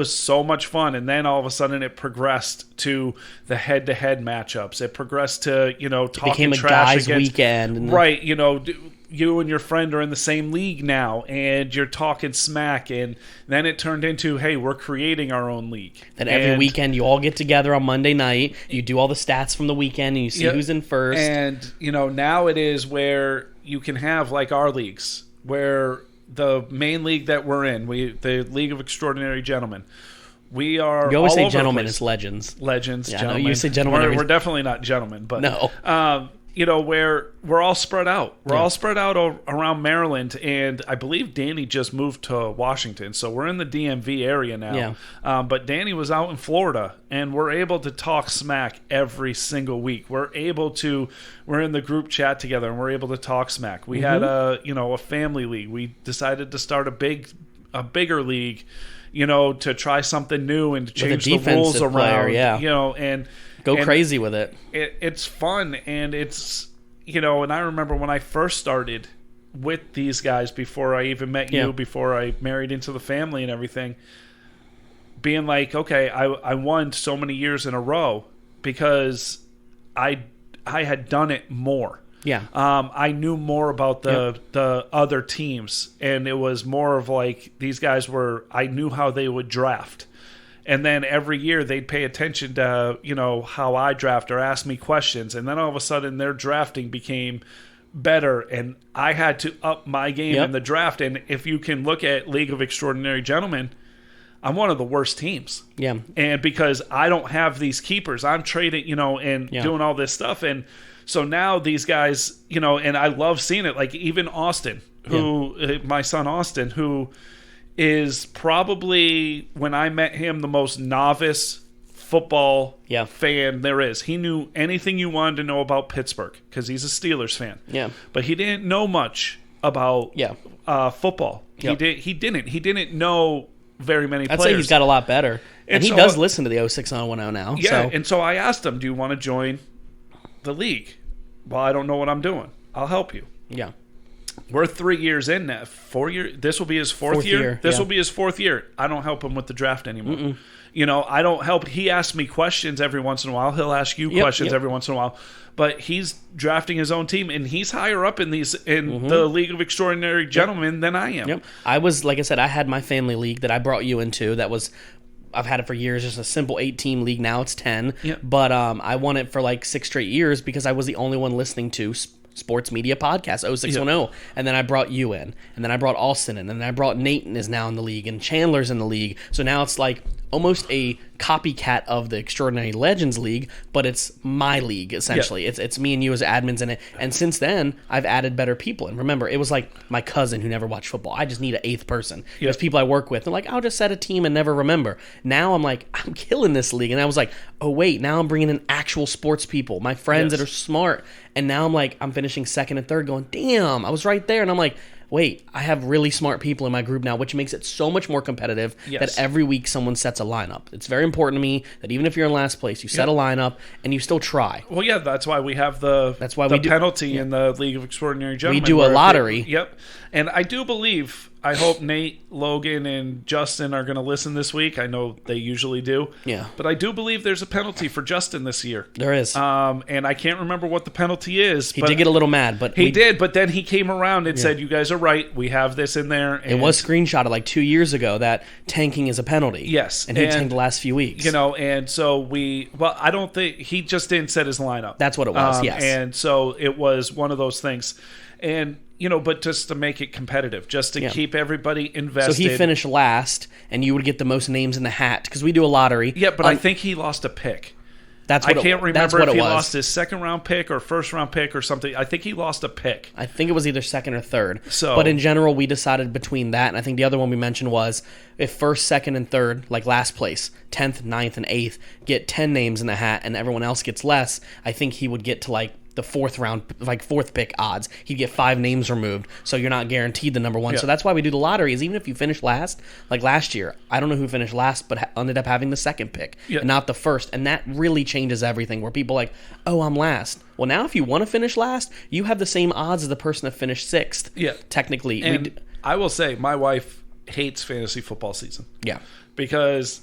so much fun. And then all of a sudden it progressed to the head-to-head matchups. It progressed to talking became a trash guys' against, weekend, right? You and your friend are in the same league now, and you're talking smack, and then it turned into, hey, we're creating our own league. And every weekend you all get together on Monday night, you do all the stats from the weekend, and you see who's in first. And, now it is where you can have, like our leagues, where the main league that we're in, the League of Extraordinary Gentlemen, we are You always all say over gentlemen, it's legends. Legends, yeah, gentlemen. No, you say gentlemen. We're definitely not gentlemen, but... No. Where we're all spread out. We're all spread out around Maryland, and I believe Danny just moved to Washington, so we're in the DMV area now. Yeah. But Danny was out in Florida, and we're able to talk smack every single week. We're in the group chat together, and we're able to talk smack. We had a family league. We decided to start a bigger league, to try something new and to change the rules around. Player, and go crazy with it. It's fun, and it's and I remember when I first started with these guys before I even met you, before I married into the family and everything, being like, okay, I won so many years in a row because I had done it more. Yeah. I knew more about the other teams, and it was more of like these guys I knew how they would draft. And then every year they'd pay attention to, how I draft or ask me questions. And then all of a sudden their drafting became better, and I had to up my game in the draft. And if you can look at League of Extraordinary Gentlemen, I'm one of the worst teams. Yeah. And because I don't have these keepers, I'm trading, and doing all this stuff. And so now these guys, and I love seeing it. Like even Austin, my son Austin, who is probably, when I met him, the most novice football fan there is. He knew anything you wanted to know about Pittsburgh because he's a Steelers fan. Yeah. But he didn't know much about football. Yep. He didn't know very many players. I'd say he's got a lot better. And he so, does listen to the 06910 now. Yeah, so. And so I asked him, do you want to join the league? Well, I don't know what I'm doing. I'll help you. Yeah. We're 3 years in now. 4 years. This will be his fourth year. This will be his fourth year. I don't help him with the draft anymore. I don't help. He asks me questions every once in a while. He'll ask you questions every once in a while. But he's drafting his own team, and he's higher up in the League of Extraordinary Gentlemen than I am. Yep. I was, like I said, I had my family league that I brought you into. That was, I've had it for years, just a simple 8-team league. Now it's 10. Yep. But I won it for like 6 straight years because I was the only one listening to Sports Media Podcast, 0610. And then I brought you in. And then I brought Austin in. And then I brought Nathan is now in the league. And Chandler's in the league. So now it's like almost a copycat of the Extraordinary Legends League, but it's my league, essentially. Yeah. It's me and you as admins in it. And since then, I've added better people. And remember, it was like my cousin who never watched football. I just need an 8th person. There's people I work with. And like, I'll just set a team and never remember. Now I'm like, I'm killing this league. And I was like, oh, wait, now I'm bringing in actual sports people, my friends that are smart. And now I'm like, I'm finishing 2nd and 3rd going, damn, I was right there. And I'm like, wait, I have really smart people in my group now, which makes it so much more competitive that every week someone sets a lineup. It's very important to me that even if you're in last place, you set a lineup and you still try. Well, yeah, that's why we have the penalty in the League of Extraordinary Gentlemen. We do a lottery. And I do believe, I hope Nate, Logan, and Justin are going to listen this week. I know they usually do. Yeah. But I do believe there's a penalty for Justin this year. There is. And I can't remember what the penalty is. He did get a little mad, but he did. But then he came around and said, "You guys are right. We have this in there." And it was screenshotted like 2 years ago that tanking is a penalty. Yes, and he tanked the last few weeks. And so I don't think he just didn't set his lineup. That's what it was. Yes, and so it was one of those things, and. But just to make it competitive, just to keep everybody invested. So he finished last, and you would get the most names in the hat, because we do a lottery. Yeah, but I think he lost a pick. I can't remember if he lost his 2nd-round pick or 1st-round pick or something. I think he lost a pick. I think it was either 2nd or 3rd. But in general, we decided between that, and I think the other one we mentioned was if 1st, 2nd, and 3rd, like last place, 10th, 9th, and 8th, get 10 names in the hat, and everyone else gets less, I think he would get to like the 4th round, like 4th pick odds. He'd get 5 names removed, so you're not guaranteed the number 1. Yeah. So that's why we do the lottery, is even if you finish last, like last year, I don't know who finished last, but ended up having the 2nd pick and not the 1st. And that really changes everything, where people are like, oh, I'm last. Well, now if you want to finish last, you have the same odds as the person that finished 6th. Yeah. Technically. And I will say, my wife hates fantasy football season. Yeah. Because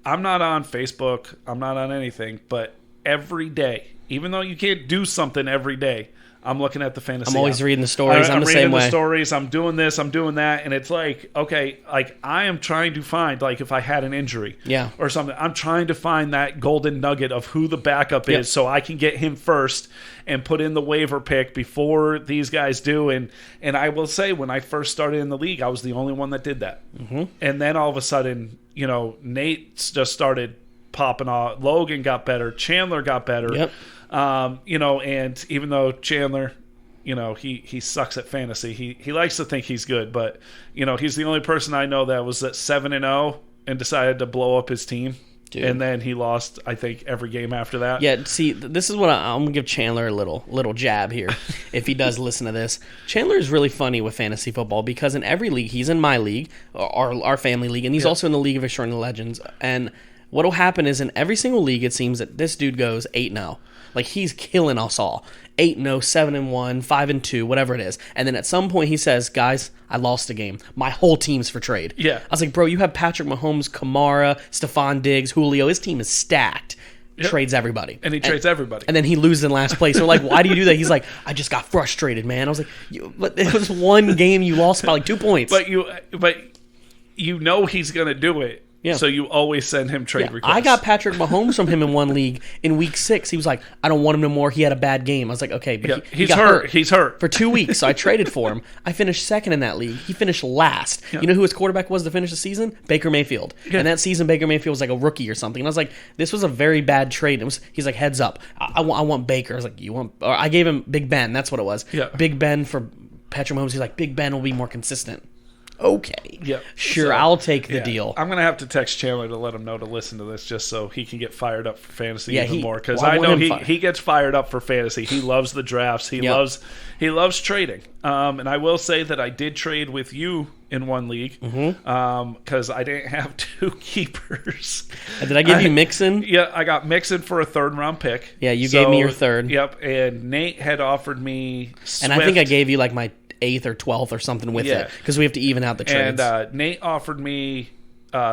I'm not on Facebook, I'm not on anything, but every day, even though you can't do something every day, I'm looking at the fantasy. I'm always reading the stories. I'm the same way. I'm reading the stories. I'm doing this. I'm doing that. And it's like, okay, like I am trying to find, like if I had an injury or something, I'm trying to find that golden nugget of who the backup is so I can get him first and put in the waiver pick before these guys do. And I will say, when I first started in the league, I was the only one that did that. Mm-hmm. And then all of a sudden, Nate just started popping off. Logan got better. Chandler got better. Yep. And even though Chandler, he sucks at fantasy, he likes to think he's good, but he's the only person I know that was at 7-0 and decided to blow up his team. Dude. And then he lost, I think, every game after that. Yeah, see, this is what I'm going to give Chandler a little jab here, if he does listen to this. Chandler is really funny with fantasy football, because in every league, he's in my league, our family league, and he's also in the League of Extraordinary Legends. And what will happen is, in every single league, it seems that this dude goes 8-0. Like, he's killing us all. 8-0, 7-1, 5-2, whatever it is. And then at some point he says, guys, I lost a game. My whole team's for trade. Yeah. I was like, bro, you have Patrick Mahomes, Kamara, Stephon Diggs, Julio. His team is stacked. Yep. Trades everybody. And he trades everybody. And then he loses in last place. We're like, why do you do that? He's like, I just got frustrated, man. I was like, but it was one game you lost by like 2 points. But he's going to do it. Yeah. So you always send him trade requests. I got Patrick Mahomes from him in one league in week 6. He was like, I don't want him no more. He had a bad game. I was like, okay, but he's hurt. He's hurt. For 2 weeks, so I traded for him. I finished 2nd in that league. He finished last. Yeah. You know who his quarterback was to finish the season? Baker Mayfield. Yeah. And that season, Baker Mayfield was like a rookie or something. And I was like, this was a very bad trade. He's like, heads up. I want Baker. I was like, I gave him Big Ben. That's what it was. Yeah. Big Ben for Patrick Mahomes. He's like, Big Ben will be more consistent. Okay. Yeah. Sure, so, I'll take the deal. I'm going to have to text Chandler to let him know to listen to this, just so he can get fired up for fantasy even more, because I know he gets fired up for fantasy. He loves the drafts. He loves trading. And I will say that I did trade with you in one league, because I didn't have 2 keepers. Did I give you Mixon? Yeah, I got Mixon for a 3rd-round pick. Yeah, you gave me your 3rd. Yep, and Nate had offered me Swift. And I think I gave you like my 8th or 12th or something with it, because we have to even out the trades. And Nate offered me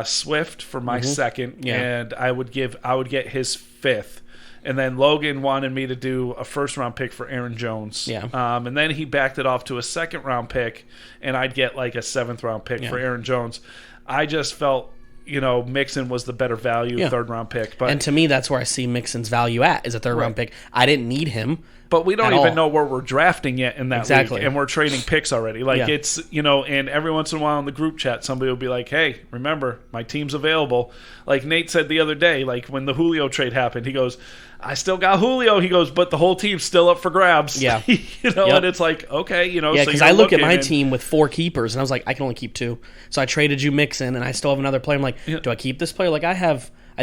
Swift for my 2nd, and I would get his 5th. And then Logan wanted me to do a 1st-round pick for Aaron Jones. Yeah. And then he backed it off to a 2nd-round pick, and I'd get like a 7th-round pick for Aaron Jones. I just felt, Mixon was the better value 3rd-round pick. And to me, that's where I see Mixon's value at, is a 3rd-round pick. I didn't need him, But we don't At even all. know where we're drafting yet in that Exactly. league, and we're trading picks already. Like Yeah. it's, and every once in a while in the group chat, somebody will be like, "Hey, remember, my team's available." Like Nate said the other day, like when the Julio trade happened, he goes, "I still got Julio." He goes, "But the whole team's still up for grabs." Yeah. Yep. And it's like, okay, Yeah, so because you're I look at my looking team with 4 keepers, and I was like, I can only keep 2. So I traded you Mixon, and I still have another player. I'm like, do I keep this player? Like I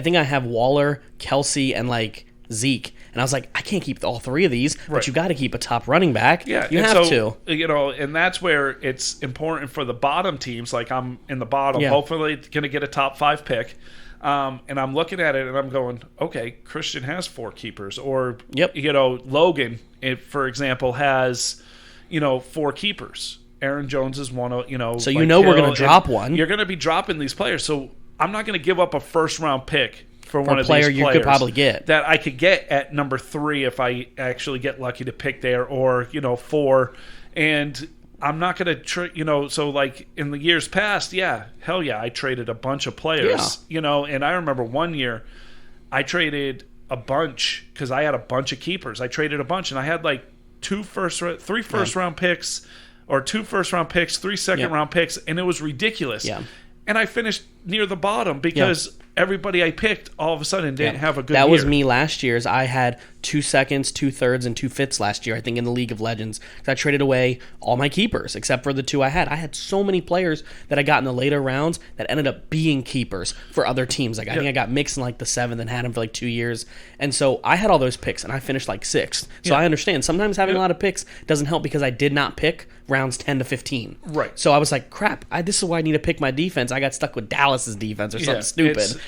think I have Waller, Kelsey, and like Zeke. And I was like, I can't keep all 3 of these, but you got to keep a top running back. Yeah, you and have so, to. And that's where it's important for the bottom teams. Like I'm in the bottom, hopefully going to get a top 5 pick. And I'm looking at it and I'm going, okay, Christian has 4 keepers, or Logan, for example, has 4 keepers. Aaron Jones is one. So like we're going to drop one. You're going to be dropping these players, so I'm not going to give up a first round pick for one of player these you players could probably get that I could get at number 3 if I actually get lucky to pick there, or 4, and I'm not going to so like in the years past, hell yeah, I traded a bunch of players, and I remember one year I traded a bunch because I had a bunch of keepers. I traded a bunch, and I had like 3 first round picks, or 2 first round picks, 3 second round picks, and it was ridiculous. Yeah. And I finished near the bottom because everybody I picked all of a sudden didn't have a good year. That was me last year's. I had 2 seconds, 2 thirds, and 2 fifths last year, I think, in the League of Legends. I traded away all my keepers except for the 2 I had. I had so many players that I got in the later rounds that ended up being keepers for other teams. Like I think I got Mixon like the 7th and had him for like 2 years. And so I had all those picks, and I finished like 6th. So I understand. Sometimes having a lot of picks doesn't help because I did not pick rounds 10 to 15. Right. So I was like, crap, this is why I need to pick my defense. I got stuck with Dallas's defense or something stupid.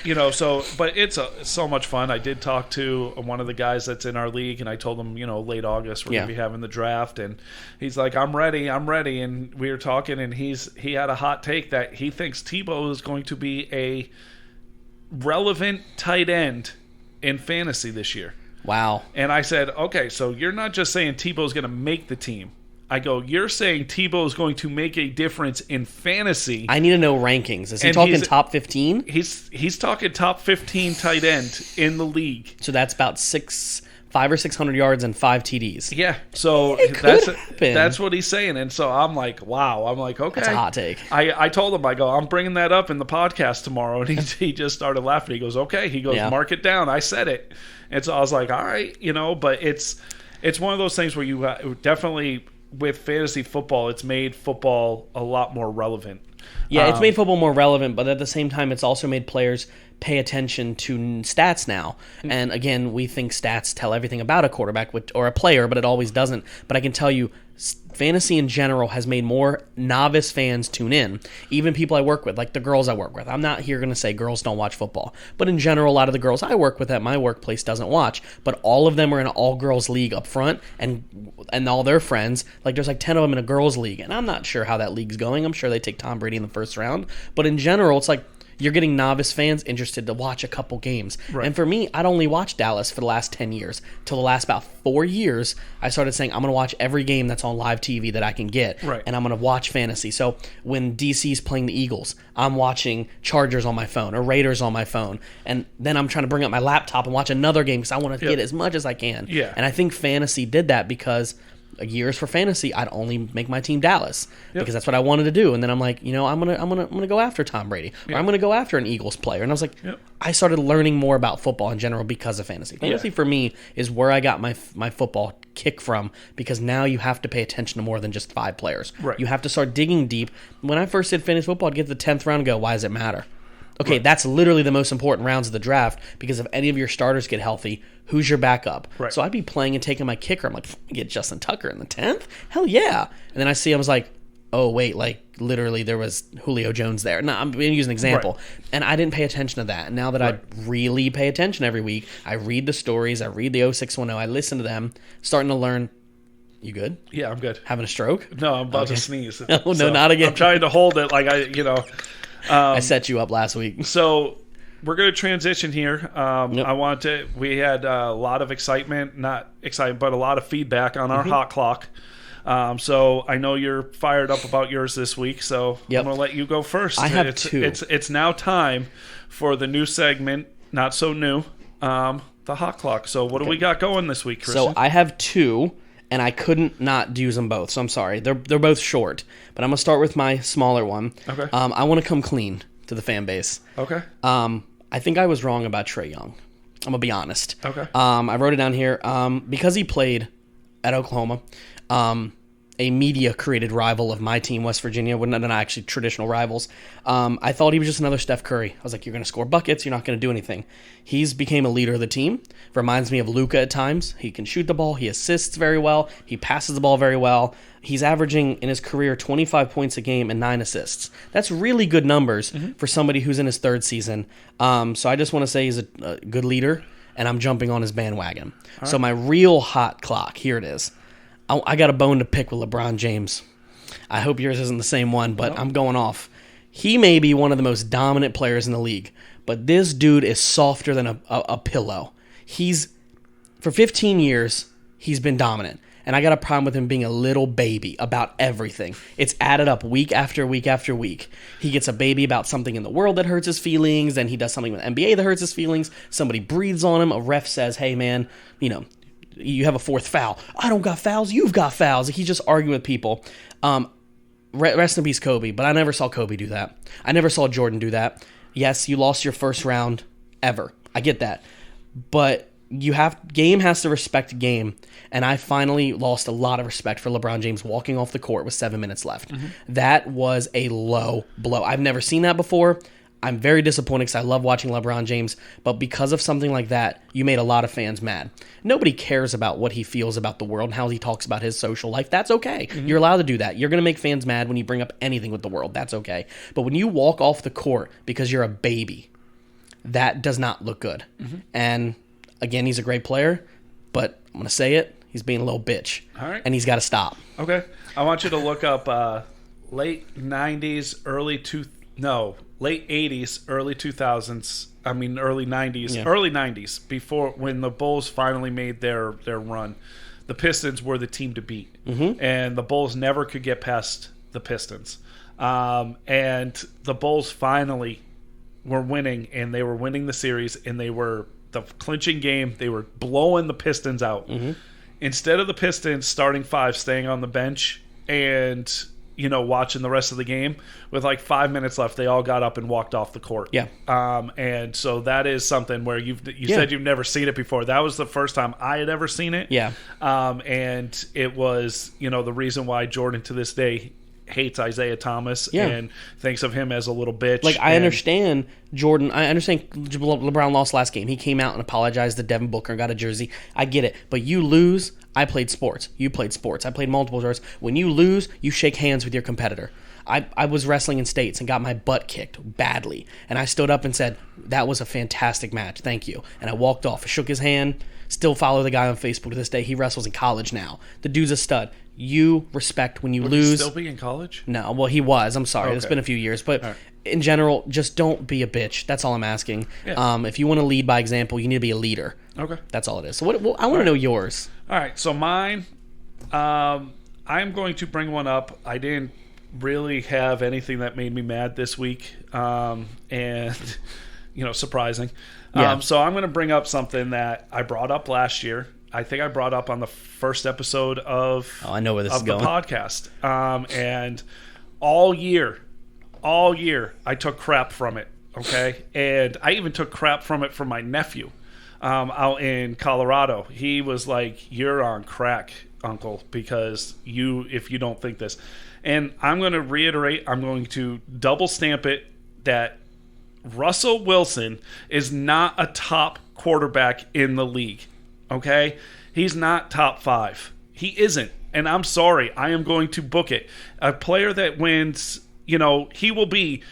But it's so much fun. I did talk to one of the guys that's in our league, and I told him, late August we're going to be having the draft, and he's like, I'm ready. And we were talking, and he had a hot take that he thinks Tebow is going to be a relevant tight end in fantasy this year. Wow. And I said, okay, so you're not just saying Tebow's going to make the team. I go, you're saying Tebow is going to make a difference in fantasy. I need to know rankings. Is he talking top 15? He's talking top 15 tight end in the league. So that's about 500 or 600 yards and 5 TDs. Yeah. So that's what he's saying. And so I'm like, wow. I'm like, okay. That's a hot take. I told him, I go, I'm bringing that up in the podcast tomorrow. And he just started laughing. He goes, okay. He goes, mark it down. I said it. And so I was like, all right, but it's one of those things where you definitely, with fantasy football, it's made football a lot more relevant. Yeah, it's made football more relevant, but at the same time, it's also made players pay attention to stats now. And again, we think stats tell everything about a quarterback or a player, but it always doesn't. But I can tell you, fantasy in general has made more novice fans tune in. Even people I work with, like the girls I work with. I'm not here going to say girls don't watch football. But in general, a lot of the girls I work with at my workplace doesn't watch. But all of them are in an all-girls league up front, and all their friends, like there's like 10 of them in a girls league. And I'm not sure how that league's going. I'm sure they take Tom Brady in the first round. But in general, it's like you're getting novice fans interested to watch a couple games. Right. And for me, I'd only watched Dallas for the last 10 years. Till the last about 4 years, I started saying, I'm going to watch every game that's on live TV that I can get. Right. And I'm going to watch fantasy. So when DC's playing the Eagles, I'm watching Chargers on my phone or Raiders on my phone. And then I'm trying to bring up my laptop and watch another game because I want to get as much as I can. Yeah. And I think fantasy did that because years for fantasy, I'd only make my team Dallas because that's what I wanted to do. And then I'm like, I'm gonna go after Tom Brady, or I'm gonna go after an Eagles player. And I was like, I started learning more about football in general because of fantasy. Fantasy for me is where I got my football kick from, because now you have to pay attention to more than just 5 players. Right. You have to start digging deep. When I first did fantasy football, I'd get to the 10th round and go, why does it matter? Okay, that's literally the most important rounds of the draft, because if any of your starters get healthy, who's your backup? Right. So I'd be playing and taking my kicker. I'm like, get Justin Tucker in the 10th? Hell yeah. And then I was like, oh, wait, like literally there was Julio Jones there. No, I'm going to use an example. Right. And I didn't pay attention to that. And now that I really pay attention every week, I read the stories, I read the 0610, I listen to them, starting to learn. You good? Yeah, I'm good. Having a stroke? No, I'm about to sneeze. No, not again. I'm trying to hold it like I set you up last week. So we're going to transition here. We had a lot of excitement, not excitement, but a lot of feedback on our hot clock. So I know you're fired up about yours this week, so I'm going to let you go first. I have 2. It's now time for the new segment, not so new. the hot clock. So what do we got going this week, Christian? So I have two, and I couldn't not use them both. So I'm sorry. They're both short, but I'm gonna start with my smaller one. Okay. I want to come clean to the fan base. Okay. I think I was wrong about Trae Young. I'm gonna be honest. Okay. I wrote it down here. Because he played at Oklahoma, a media-created rival of my team, West Virginia. We're not actually traditional rivals. I thought he was just another Steph Curry. I was like, you're going to score buckets. You're not going to do anything. He's became a leader of the team. Reminds me of Luka at times. He can shoot the ball. He assists very well. He passes the ball very well. He's averaging, in his career, 25 points a game and 9 assists. That's really good numbers for somebody who's in his third season. So I just want to say he's a good leader, and I'm jumping on his bandwagon. Right. So my real hot clock, here it is. I got a bone to pick with LeBron James. I hope yours isn't the same one, but I'm going off. He may be one of the most dominant players in the league, but this dude is softer than a pillow. For 15 years, he's been dominant, and I got a problem with him being a little baby about everything. It's added up week after week after week. He gets a baby about something in the world that hurts his feelings, then he does something with NBA that hurts his feelings. Somebody breathes on him. A ref says, hey, man, you have a fourth foul. I don't got fouls. You've got fouls. He's just arguing with people. Rest in peace, Kobe. But I never saw Kobe do that. I never saw Jordan do that. Yes, you lost your first round ever. I get that. But game has to respect game. And I finally lost a lot of respect for LeBron James walking off the court with 7 minutes left. That was a low blow. I've never seen that before. I'm very disappointed because I love watching LeBron James, but because of something like that, you made a lot of fans mad. Nobody cares about what he feels about the world and how he talks about his social life. That's okay. You're allowed to do that. You're going to make fans mad when you bring up anything with the world. That's okay. But when you walk off the court because you're a baby, that does not look good. And again, he's a great player, but I'm going to say it, he's being a little bitch. All right. And he's got to stop. Okay. I want you to look up late 90s, late 80s, early 2000s, early 90s, early 90s, before when the Bulls finally made their run. The Pistons were the team to beat, and the Bulls never could get past the Pistons. And the Bulls finally were winning, and they were winning the series, and they were the clinching game. They were blowing the Pistons out. Instead of the Pistons starting five staying on the bench and watching the rest of the game, with like 5 minutes left, they all got up and walked off the court. Yeah. And so that is something where you said you've never seen it before. That was the first time I had ever seen it. Yeah. And it was, the reason why Jordan to this day hates Isaiah Thomas and thinks of him as a little bitch. Like, I understand Jordan. I understand LeBron lost last game. He came out and apologized to Devin Booker and got a jersey. I get it. But you lose. I played sports. You played sports. I played multiple sports. When you lose, you shake hands with your competitor. I was wrestling in states and got my butt kicked badly. And I stood up and said, that was a fantastic match. Thank you. And I walked off. I shook his hand. Still follow the guy on Facebook to this day. He wrestles in college now. The dude's a stud. You respect when you lose. He still be in college? No. Well, he was. I'm sorry. Okay. It's been a few years. But in general, just don't be a bitch. That's all I'm asking. Yeah. If you want to lead by example, you need to be a leader. Okay. That's all it is. So I want to know yours. All right. So mine, I'm going to bring one up. I didn't really have anything that made me mad this week. And, surprising. Yeah. So I'm going to bring up something that I brought up last year. I think I brought up on the first episode of I know where this is the going. podcast. And all year, I took crap from it. Okay, and I even took crap from it from my nephew out in Colorado. He was like, "You're on crack, Uncle, because if you don't think this." And I'm going to reiterate. I'm going to double stamp it that Russell Wilson is not a top quarterback in the league. Okay? He's not top 5. He isn't. And I'm sorry. I am going to book it. A player that wins, he will be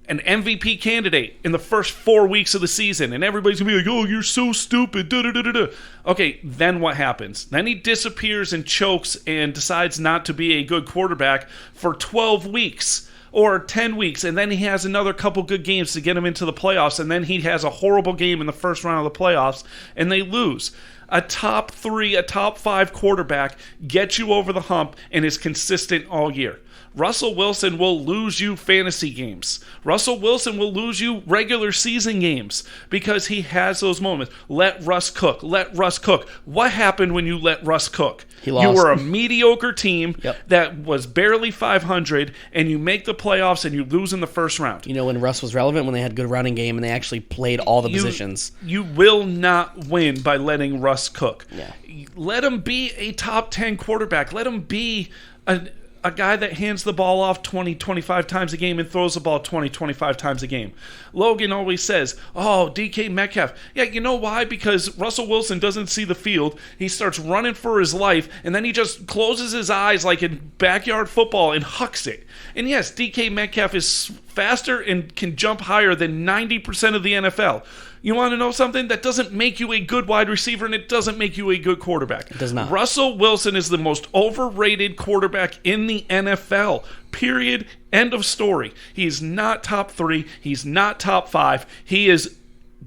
an MVP candidate in the first 4 weeks of the season. And everybody's going to be like, oh, you're so stupid. Da-da-da-da-da. Okay, then what happens? Then he disappears and chokes and decides not to be a good quarterback for 12 weeks. Or 10 weeks, and then he has another couple good games to get him into the playoffs, and then he has a horrible game in the first round of the playoffs, and they lose. A top 3, a top 5 quarterback gets you over the hump and is consistent all year. Russell Wilson will lose you fantasy games. Russell Wilson will lose you regular season games because he has those moments. Let Russ cook. Let Russ cook. What happened when you let Russ cook? He lost. You were a mediocre team Yep. that was barely 500, and you make the playoffs and you lose in the first round. You know, when Russ was relevant, when they had good running game and they actually played all the positions. You will not win by letting Russ cook. Yeah. Let him be a top 10 quarterback. Let him be a guy that hands the ball off 20, 25 times a game and throws the ball 20, 25 times a game. Logan always says, oh, DK Metcalf. Yeah, you know why? Because Russell Wilson doesn't see the field. He starts running for his life, and then he just closes his eyes like in backyard football and hucks it. And yes, DK Metcalf is faster and can jump higher than 90% of the NFL. You want to know something? That doesn't make you a good wide receiver, and it doesn't make you a good quarterback. It does not. Russell Wilson is the most overrated quarterback in the NFL. Period. End of story. He's not top 3. He's not top 5. He is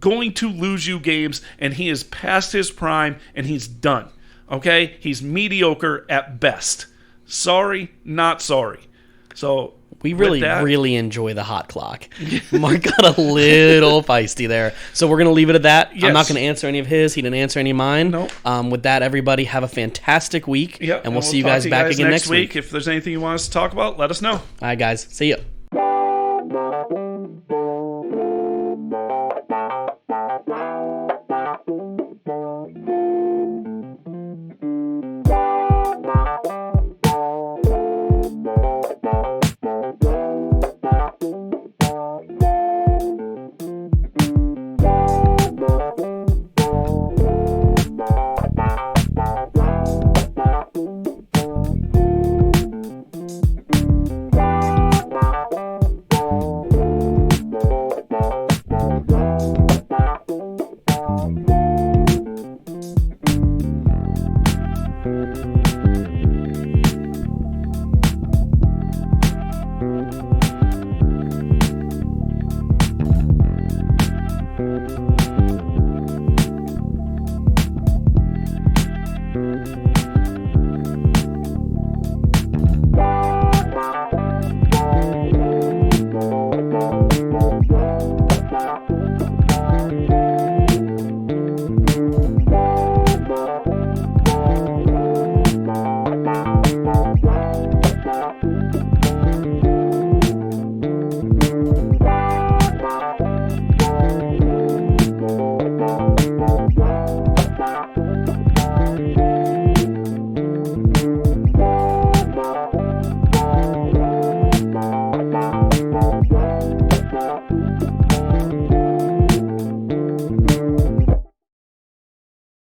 going to lose you games, and he is past his prime, and he's done. Okay? He's mediocre at best. Sorry, not sorry. So we really enjoy the hot clock. Mark got a little feisty there. So we're going to leave it at that. Yes. I'm not going to answer any of his. He didn't answer any of mine. Nope. With that, everybody, have a fantastic week. Yep. And we'll see you guys back again next week. If there's anything you want us to talk about, let us know. All right, guys. See ya.